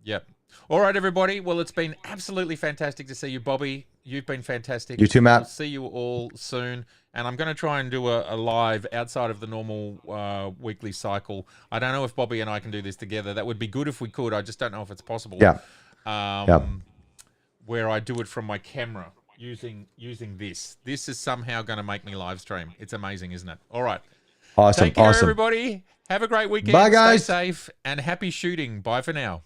Yep. All right, everybody. Well, it's been absolutely fantastic to see you, Bobby. You've been fantastic. You too, Matt. We'll see you all soon. And I'm going to try and do a live outside of the normal weekly cycle. I don't know if Bobby and I can do this together. That would be good if we could. I just don't know if it's possible. Yeah. Where I do it from my camera using this. This is somehow going to make me live stream. It's amazing, isn't it? All right. Awesome. Take care, Awesome. everybody. Have a great weekend. Bye, guys. Stay safe and happy shooting. Bye for now.